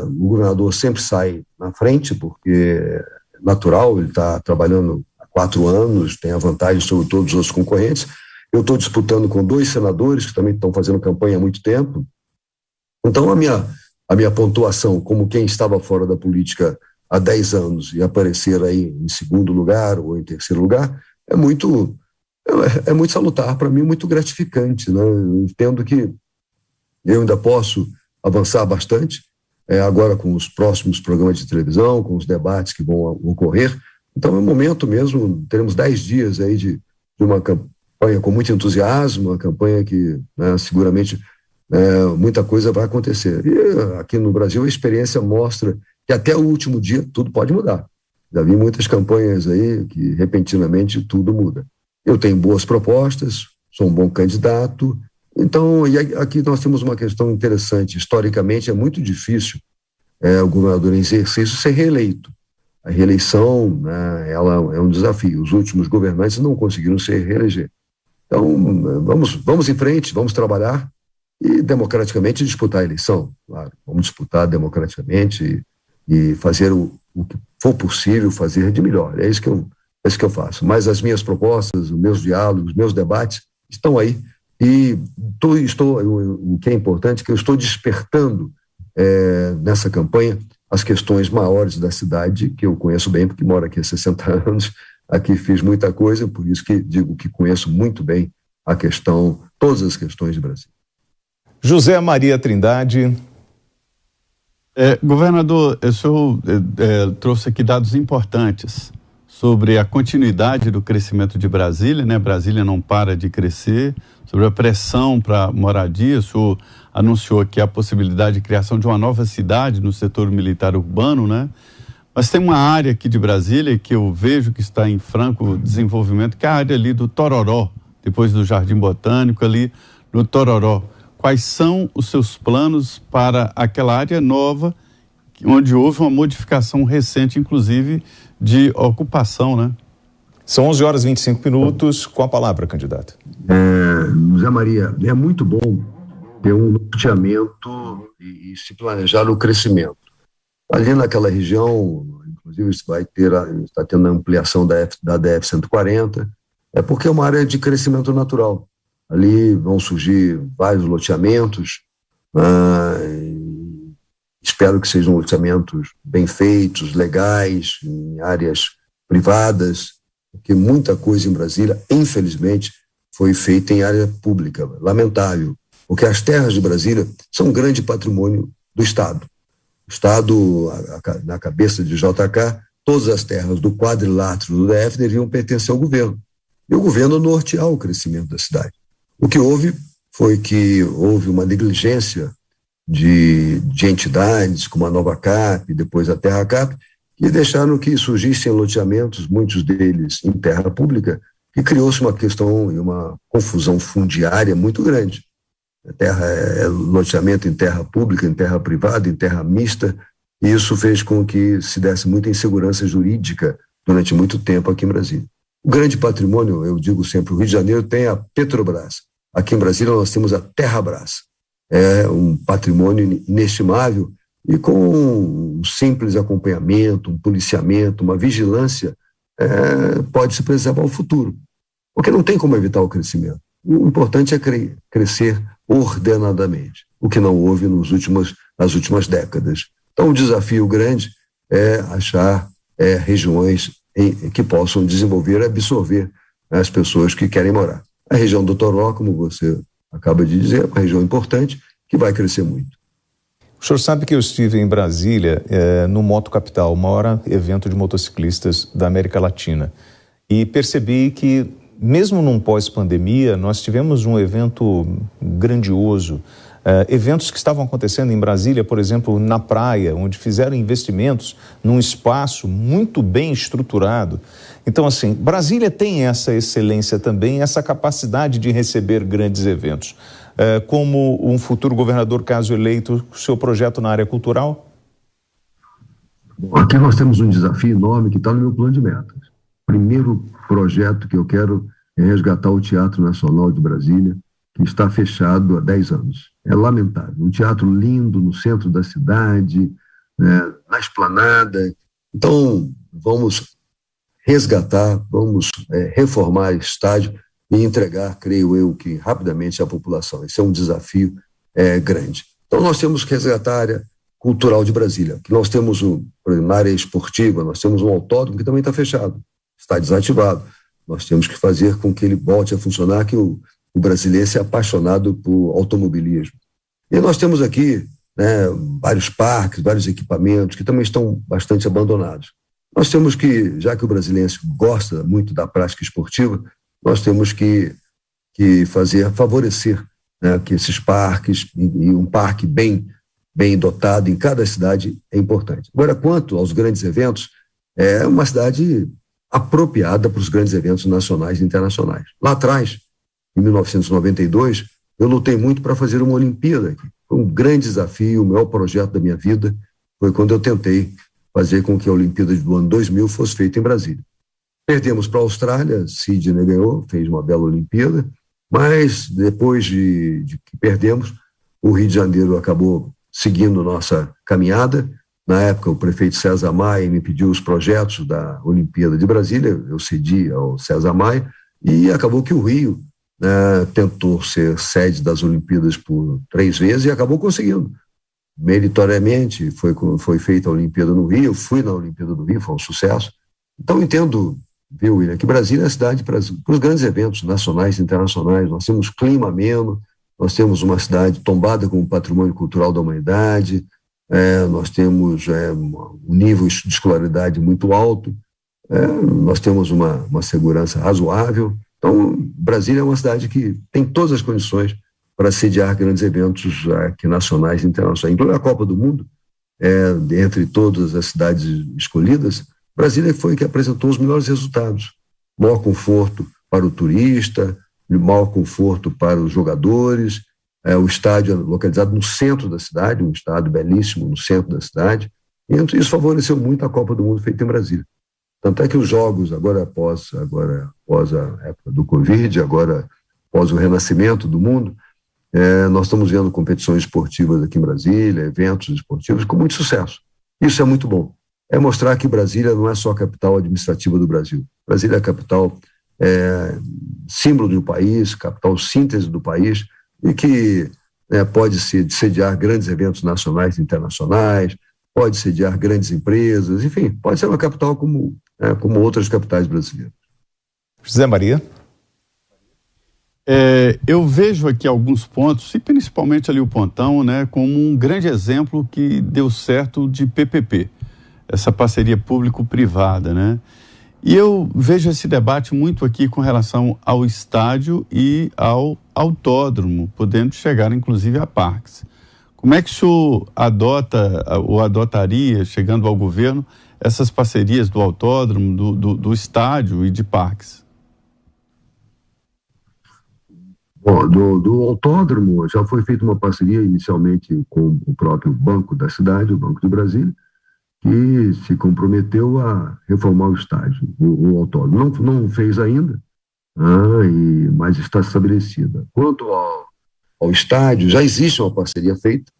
o governador sempre sai na frente, porque é natural, ele está trabalhando há 4 anos, tem a vantagem sobre todos os outros concorrentes. Eu estou disputando com 2 senadores que também estão fazendo campanha há muito tempo. Então, a minha pontuação como quem estava fora da política há 10 anos e aparecer aí em 2º lugar ou em 3º lugar é muito salutar, para mim, muito gratificante, né? Eu entendo que eu ainda posso avançar bastante, agora com os próximos programas de televisão, com os debates que vão ocorrer. Então, é um momento mesmo, teremos 10 dias aí de uma campanha com muito entusiasmo, uma campanha que, né, seguramente muita coisa vai acontecer. E aqui no Brasil a experiência mostra que até o último dia tudo pode mudar. Já vi muitas campanhas aí que repentinamente tudo muda. Eu tenho boas propostas, sou um bom candidato. Então, e aqui nós temos uma questão interessante. Historicamente é muito difícil o governador em exercício ser reeleito. A reeleição, né, ela é um desafio. Os últimos governantes não conseguiram se reeleger. Então, vamos em frente, vamos trabalhar e democraticamente disputar a eleição, claro. Vamos disputar democraticamente e fazer o que for possível fazer de melhor. É isso que eu faço. Mas as minhas propostas, os meus diálogos, os meus debates estão aí. E o que é importante é que eu estou despertando nessa campanha as questões maiores da cidade, que eu conheço bem, porque moro aqui há 60 anos, aqui fiz muita coisa, por isso que digo que conheço muito bem todas as questões de Brasília. José Maria Trindade. Governador, o senhor trouxe aqui dados importantes sobre a continuidade do crescimento de Brasília, né? Brasília não para de crescer, sobre a pressão para moradia. O senhor anunciou aqui a possibilidade de criação de uma nova cidade no setor militar urbano, né? Mas tem uma área aqui de Brasília que eu vejo que está em franco desenvolvimento, que é a área ali do Tororó, depois do Jardim Botânico, ali no Tororó. Quais são os seus planos para aquela área nova, onde houve uma modificação recente, inclusive, de ocupação, né? São 11h25, com a palavra, candidato. José Maria, é muito bom ter um norteamento e se planejar o crescimento. Ali naquela região, inclusive, está tendo a ampliação da DF-140, porque é uma área de crescimento natural. Ali vão surgir vários loteamentos, espero que sejam loteamentos bem feitos, legais, em áreas privadas, porque muita coisa em Brasília, infelizmente, foi feita em área pública. Lamentável, porque as terras de Brasília são um grande patrimônio do Estado. O Estado, na cabeça de JK, todas as terras do quadrilátero do DF deviam pertencer ao governo. E o governo nortear o crescimento da cidade. O que houve foi que houve uma negligência de entidades, como a Nova Cap, depois a Terra Cap, que deixaram que surgissem loteamentos, muitos deles em terra pública, e criou-se uma questão e uma confusão fundiária muito grande. A terra loteamento em terra pública, em terra privada, em terra mista, e isso fez com que se desse muita insegurança jurídica durante muito tempo aqui em Brasília. O grande patrimônio, eu digo sempre, o Rio de Janeiro tem a Petrobras. Aqui em Brasília nós temos a Terrabras. É um patrimônio inestimável e com um simples acompanhamento, um policiamento, uma vigilância, pode se preservar o futuro. Porque não tem como evitar o crescimento. O importante é crescer ordenadamente, o que não houve nas últimas décadas. Então o desafio grande é achar regiões que possam desenvolver e absorver as pessoas que querem morar. A região do Toró, como você acaba de dizer, é uma região importante que vai crescer muito. O senhor sabe que eu estive em Brasília, no Moto Capital, o maior evento de motociclistas da América Latina, e percebi que, mesmo num pós-pandemia, nós tivemos um evento grandioso. eventos que estavam acontecendo em Brasília, por exemplo, na praia, onde fizeram investimentos num espaço muito bem estruturado. Então, assim, Brasília tem essa excelência também, essa capacidade de receber grandes eventos. Como um futuro governador, caso eleito, seu projeto na área cultural? Bom, aqui nós temos um desafio enorme que está no meu plano de metas. Primeiro projeto que eu quero é resgatar o Teatro Nacional de Brasília, que está fechado há 10 anos. É lamentável. Um teatro lindo no centro da cidade, né, na esplanada. Então, vamos resgatar, vamos reformar esse estádio e entregar, creio eu, que rapidamente à população. Esse é um desafio grande. Então, nós temos que resgatar a área cultural de Brasília. Que nós temos, por exemplo, na área esportiva, nós temos um autódromo que também está fechado, está desativado. Nós temos que fazer com que ele volte a funcionar, que o brasileiro é apaixonado por automobilismo. E nós temos aqui, né, vários parques, vários equipamentos que também estão bastante abandonados. Nós temos que, já que o brasileiro gosta muito da prática esportiva, nós temos que favorecer, né, que esses parques, e um parque bem dotado em cada cidade é importante. Agora, quanto aos grandes eventos, é uma cidade apropriada para os grandes eventos nacionais e internacionais. Lá atrás, em 1992, eu lutei muito para fazer uma Olimpíada aqui. Foi um grande desafio, o maior projeto da minha vida foi quando eu tentei fazer com que a Olimpíada do ano 2000 fosse feita em Brasília. Perdemos para a Austrália, Sydney ganhou, fez uma bela Olimpíada, mas depois de que perdemos, o Rio de Janeiro acabou seguindo nossa caminhada. Na época, o prefeito César Maia me pediu os projetos da Olimpíada de Brasília, eu cedi ao César Maia, e acabou que o Rio, né, tentou ser sede das Olimpíadas por 3 vezes e acabou conseguindo. Meritoriamente, foi feita a Olimpíada no Rio, eu fui na Olimpíada do Rio, foi um sucesso. Então, entendo, viu, William, que Brasília é a cidade para os grandes eventos nacionais e internacionais. Nós temos clima ameno, nós temos uma cidade tombada como patrimônio cultural da humanidade, nós temos um nível de escolaridade muito alto, nós temos uma segurança razoável. Então, Brasília é uma cidade que tem todas as condições para sediar grandes eventos aqui nacionais e internacionais. Incluindo a Copa do Mundo, entre todas as cidades escolhidas, Brasília foi que apresentou os melhores resultados. Maior conforto para o turista, maior conforto para os jogadores. O estádio é localizado no centro da cidade, um estádio belíssimo no centro da cidade. E isso favoreceu muito a Copa do Mundo feita em Brasília. Tanto é que os jogos, agora após a época do Covid, agora após o renascimento do mundo, nós estamos vendo competições esportivas aqui em Brasília, eventos esportivos com muito sucesso. Isso é muito bom. É mostrar que Brasília não é só a capital administrativa do Brasil. Brasília é a capital símbolo do país, capital síntese do país, e que pode sediar grandes eventos nacionais e internacionais, pode sediar grandes empresas, enfim, pode ser uma capital como outras capitais brasileiras. José Maria. Eu vejo aqui alguns pontos, e principalmente ali o Pontão, né, como um grande exemplo que deu certo de PPP, essa parceria público-privada, né? E eu vejo esse debate muito aqui com relação ao estádio e ao autódromo, podendo chegar inclusive a parques. Como é que o senhor adota ou adotaria, chegando ao governo, essas parcerias do autódromo, do estádio e de parques? Bom, do autódromo já foi feita uma parceria inicialmente com o próprio Banco da cidade, o Banco de Brasília, que se comprometeu a reformar o estádio, o autódromo. Não fez ainda, mas está estabelecida. Quanto ao estádio, já existe uma parceria feita,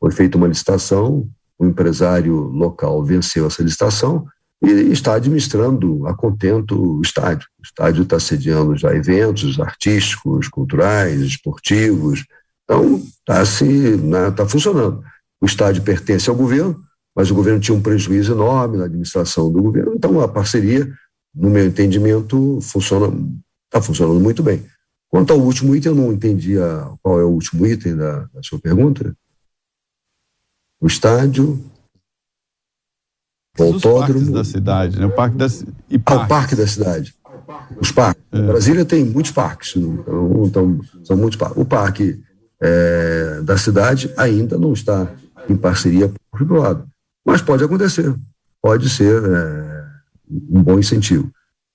foi feita uma licitação, o empresário local venceu essa licitação e está administrando a contento o estádio. O estádio está sediando já eventos artísticos, culturais, esportivos, então está funcionando. O estádio pertence ao governo, mas o governo tinha um prejuízo enorme na administração do governo, então a parceria, no meu entendimento, está funcionando muito bem. Quanto ao último item, eu não entendi qual é o último item da sua pergunta. O estádio, o autódromo... da cidade, né? O parque o parque da cidade. Os parques. Brasília tem muitos parques, então são muitos parques. O parque da cidade ainda não está em parceria público-privada. Mas pode acontecer, pode ser um bom incentivo.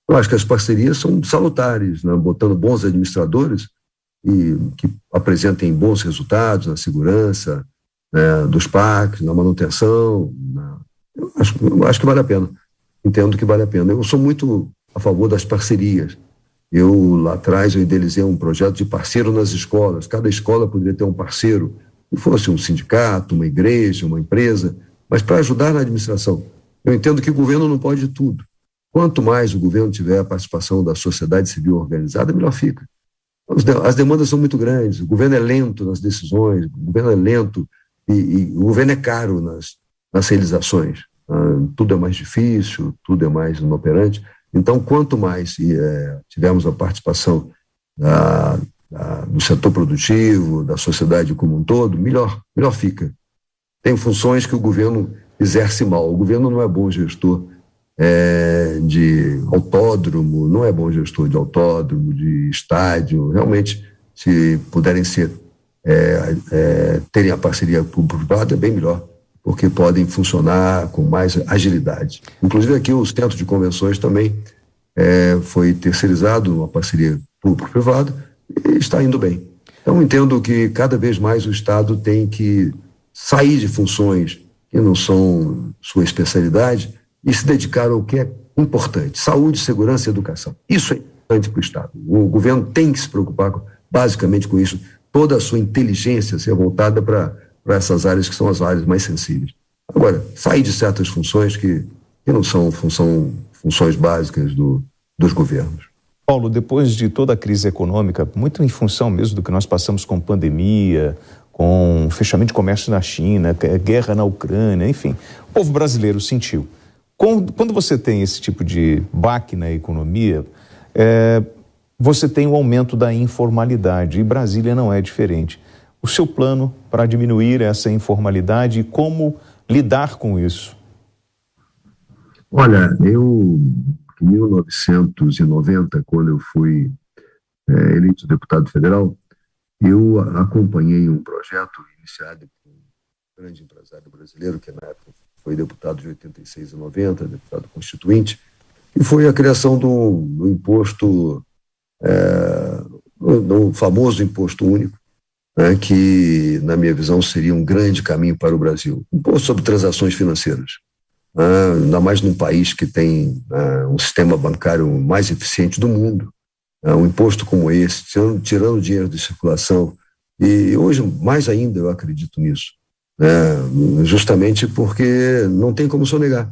Eu acho que as parcerias são salutares, né? Botando bons administradores e que apresentem bons resultados na segurança, né, dos parques, na manutenção. Eu acho que vale a pena. Entendo que vale a pena. Eu sou muito a favor das parcerias. Lá atrás, eu idealizei um projeto de parceiro nas escolas. Cada escola poderia ter um parceiro, que fosse um sindicato, uma igreja, uma empresa, mas para ajudar na administração. Eu entendo que o governo não pode tudo. Quanto mais o governo tiver a participação da sociedade civil organizada, melhor fica. As demandas são muito grandes, o governo é lento nas decisões, o governo é lento e o governo é caro nas realizações. Tudo é mais difícil, tudo é mais inoperante. Então, quanto mais tivermos a participação do setor produtivo, da sociedade como um todo, melhor fica. Tem funções que o governo exerce mal. O governo não é bom gestor de autódromo, não é bom gestor de autódromo, de estádio. Realmente, se puderem terem a parceria público-privada, é bem melhor, porque podem funcionar com mais agilidade. Inclusive aqui o Centro de Convenções também foi terceirizado, uma parceria público-privada, e está indo bem. Então entendo que cada vez mais o Estado tem que sair de funções que não são sua especialidade e se dedicar ao que é importante: saúde, segurança e educação. Isso é importante para o Estado. O governo tem que se preocupar basicamente com isso, toda a sua inteligência ser voltada para essas áreas que são as áreas mais sensíveis. Agora, sair de certas funções que não são funções básicas dos governos. Paulo, depois de toda a crise econômica, muito em função mesmo do que nós passamos com pandemia, com fechamento de comércio na China, guerra na Ucrânia, enfim, o povo brasileiro sentiu. Quando você tem esse tipo de baque na economia, você tem o aumento da informalidade, e Brasília não é diferente. O seu plano para diminuir essa informalidade e como lidar com isso? Olha, em 1990, quando eu fui eleito deputado federal, eu acompanhei um projeto iniciado por um grande empresário brasileiro, que na época foi deputado de 86 e 90, deputado constituinte, que foi a criação do imposto, do famoso imposto único, que, na minha visão, seria um grande caminho para o Brasil. Imposto sobre transações financeiras. Ainda mais num país que tem um sistema bancário mais eficiente do mundo. Um imposto como esse, tirando dinheiro de circulação, e hoje mais ainda eu acredito nisso, justamente porque não tem como sonegar.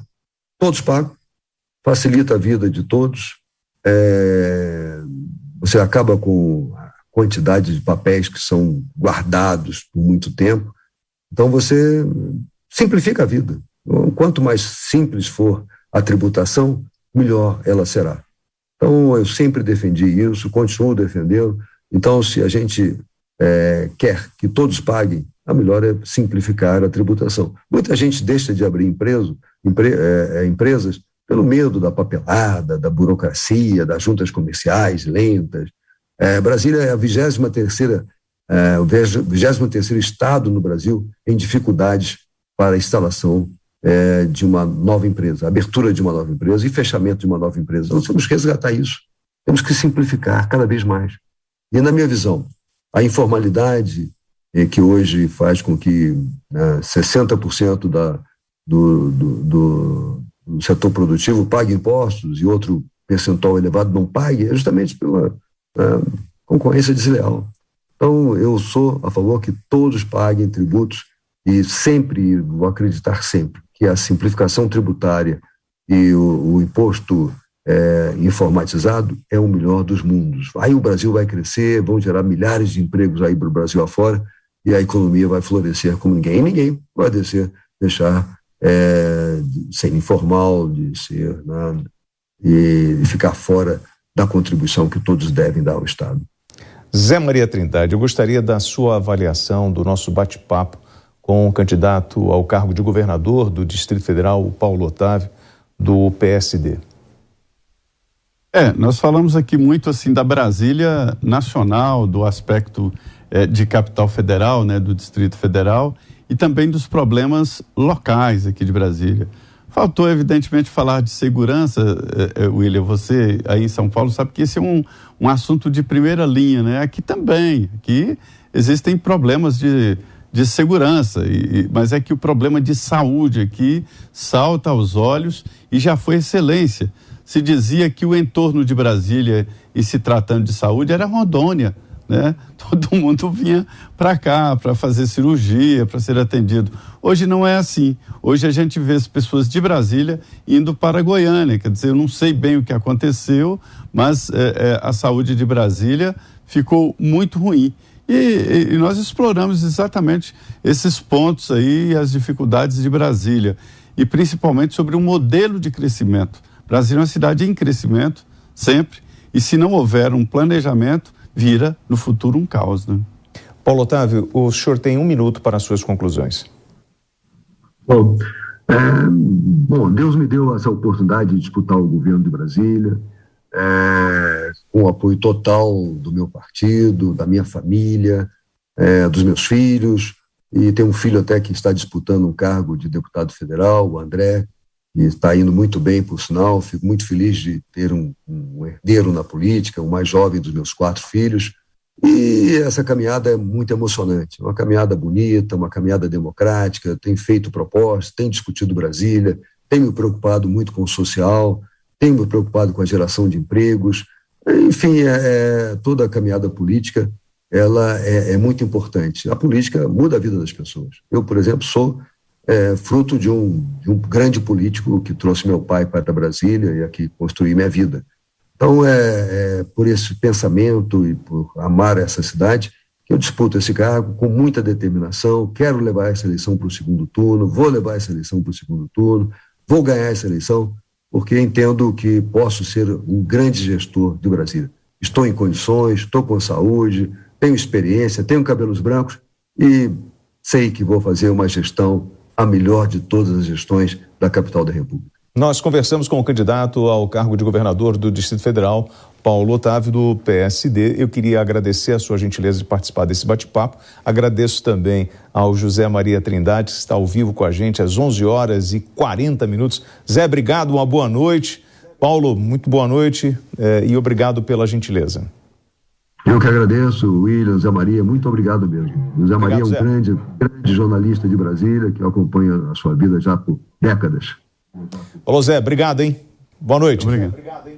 Todos pagam, facilita a vida de todos, você acaba com a quantidade de papéis que são guardados por muito tempo, então você simplifica a vida. Quanto mais simples for a tributação, melhor ela será. Então, eu sempre defendi isso, continuo defendendo. Então, se a gente quer que todos paguem, a melhor é simplificar a tributação. Muita gente deixa de abrir empresas pelo medo da papelada, da burocracia, das juntas comerciais lentas. Brasília é o 23º estado no Brasil em dificuldades para a instalação de uma nova empresa, abertura de uma nova empresa e fechamento de uma nova empresa. Nós temos que resgatar isso, temos que simplificar cada vez mais. E, na minha visão, a informalidade que hoje faz com que 60% do setor produtivo pague impostos e outro percentual elevado não pague, é justamente pela concorrência desleal. Então, eu sou a favor que todos paguem tributos e sempre, vou acreditar sempre, que a simplificação tributária e o imposto informatizado é o melhor dos mundos. Aí o Brasil vai crescer, vão gerar milhares de empregos aí para o Brasil afora e a economia vai florescer como ninguém. E ninguém vai deixar de ser informal, de ser nada, e ficar fora da contribuição que todos devem dar ao Estado. Zé Maria Trindade, eu gostaria da sua avaliação do nosso bate-papo com o candidato ao cargo de governador do Distrito Federal, o Paulo Otávio, do PSD. Nós falamos aqui muito assim da Brasília nacional, do aspecto de capital federal, né, do Distrito Federal, e também dos problemas locais aqui de Brasília. Faltou, evidentemente, falar de segurança, William. Você aí em São Paulo sabe que esse é um assunto de primeira linha, né? Aqui também, aqui existem problemas de segurança, mas é que o problema de saúde aqui salta aos olhos e já foi excelência. Se dizia que o entorno de Brasília, e se tratando de saúde, era Rondônia, né? Todo mundo vinha para cá para fazer cirurgia, para ser atendido. Hoje não é assim. Hoje a gente vê as pessoas de Brasília indo para Goiânia. Quer dizer, eu não sei bem o que aconteceu, mas a saúde de Brasília ficou muito ruim. E nós exploramos exatamente esses pontos aí, as dificuldades de Brasília, e principalmente sobre o modelo de crescimento. Brasília é uma cidade em crescimento, sempre, e se não houver um planejamento, vira no futuro um caos, né? Paulo Otávio, o senhor tem 1 minuto para as suas conclusões. Bom, Deus me deu essa oportunidade de disputar o governo de Brasília, com o apoio total do meu partido, da minha família, dos meus filhos, e tem um filho até que está disputando um cargo de deputado federal, o André, e está indo muito bem, por sinal. Fico muito feliz de ter um herdeiro na política, o mais jovem dos meus 4 filhos, e essa caminhada é muito emocionante, uma caminhada bonita, uma caminhada democrática. Tenho feito propostas, tenho discutido Brasília, tenho me preocupado muito com o social, tenho me preocupado com a geração de empregos. Enfim, toda a caminhada política ela é muito importante. A política muda a vida das pessoas. Eu, por exemplo, sou fruto de um grande político que trouxe meu pai para Brasília e aqui construí minha vida. Então, por esse pensamento e por amar essa cidade que eu disputo esse cargo com muita determinação. Quero levar essa eleição para o segundo turno, vou levar essa eleição para o segundo turno, vou ganhar essa eleição, porque entendo que posso ser um grande gestor de Brasília. Estou em condições, estou com saúde, tenho experiência, tenho cabelos brancos e sei que vou fazer uma gestão a melhor de todas as gestões da capital da República. Nós conversamos com o candidato ao cargo de governador do Distrito Federal, Paulo Otávio, do PSD. Eu queria agradecer a sua gentileza de participar desse bate-papo. Agradeço também ao José Maria Trindade, que está ao vivo com a gente às 11h40. Zé, obrigado, uma boa noite. Paulo, muito boa noite e obrigado pela gentileza. Eu que agradeço, William, Zé Maria, muito obrigado mesmo. O Zé Maria é um grande jornalista de Brasília, que acompanha a sua vida já por décadas. Falou, Zé, obrigado, hein? Boa noite. Obrigado.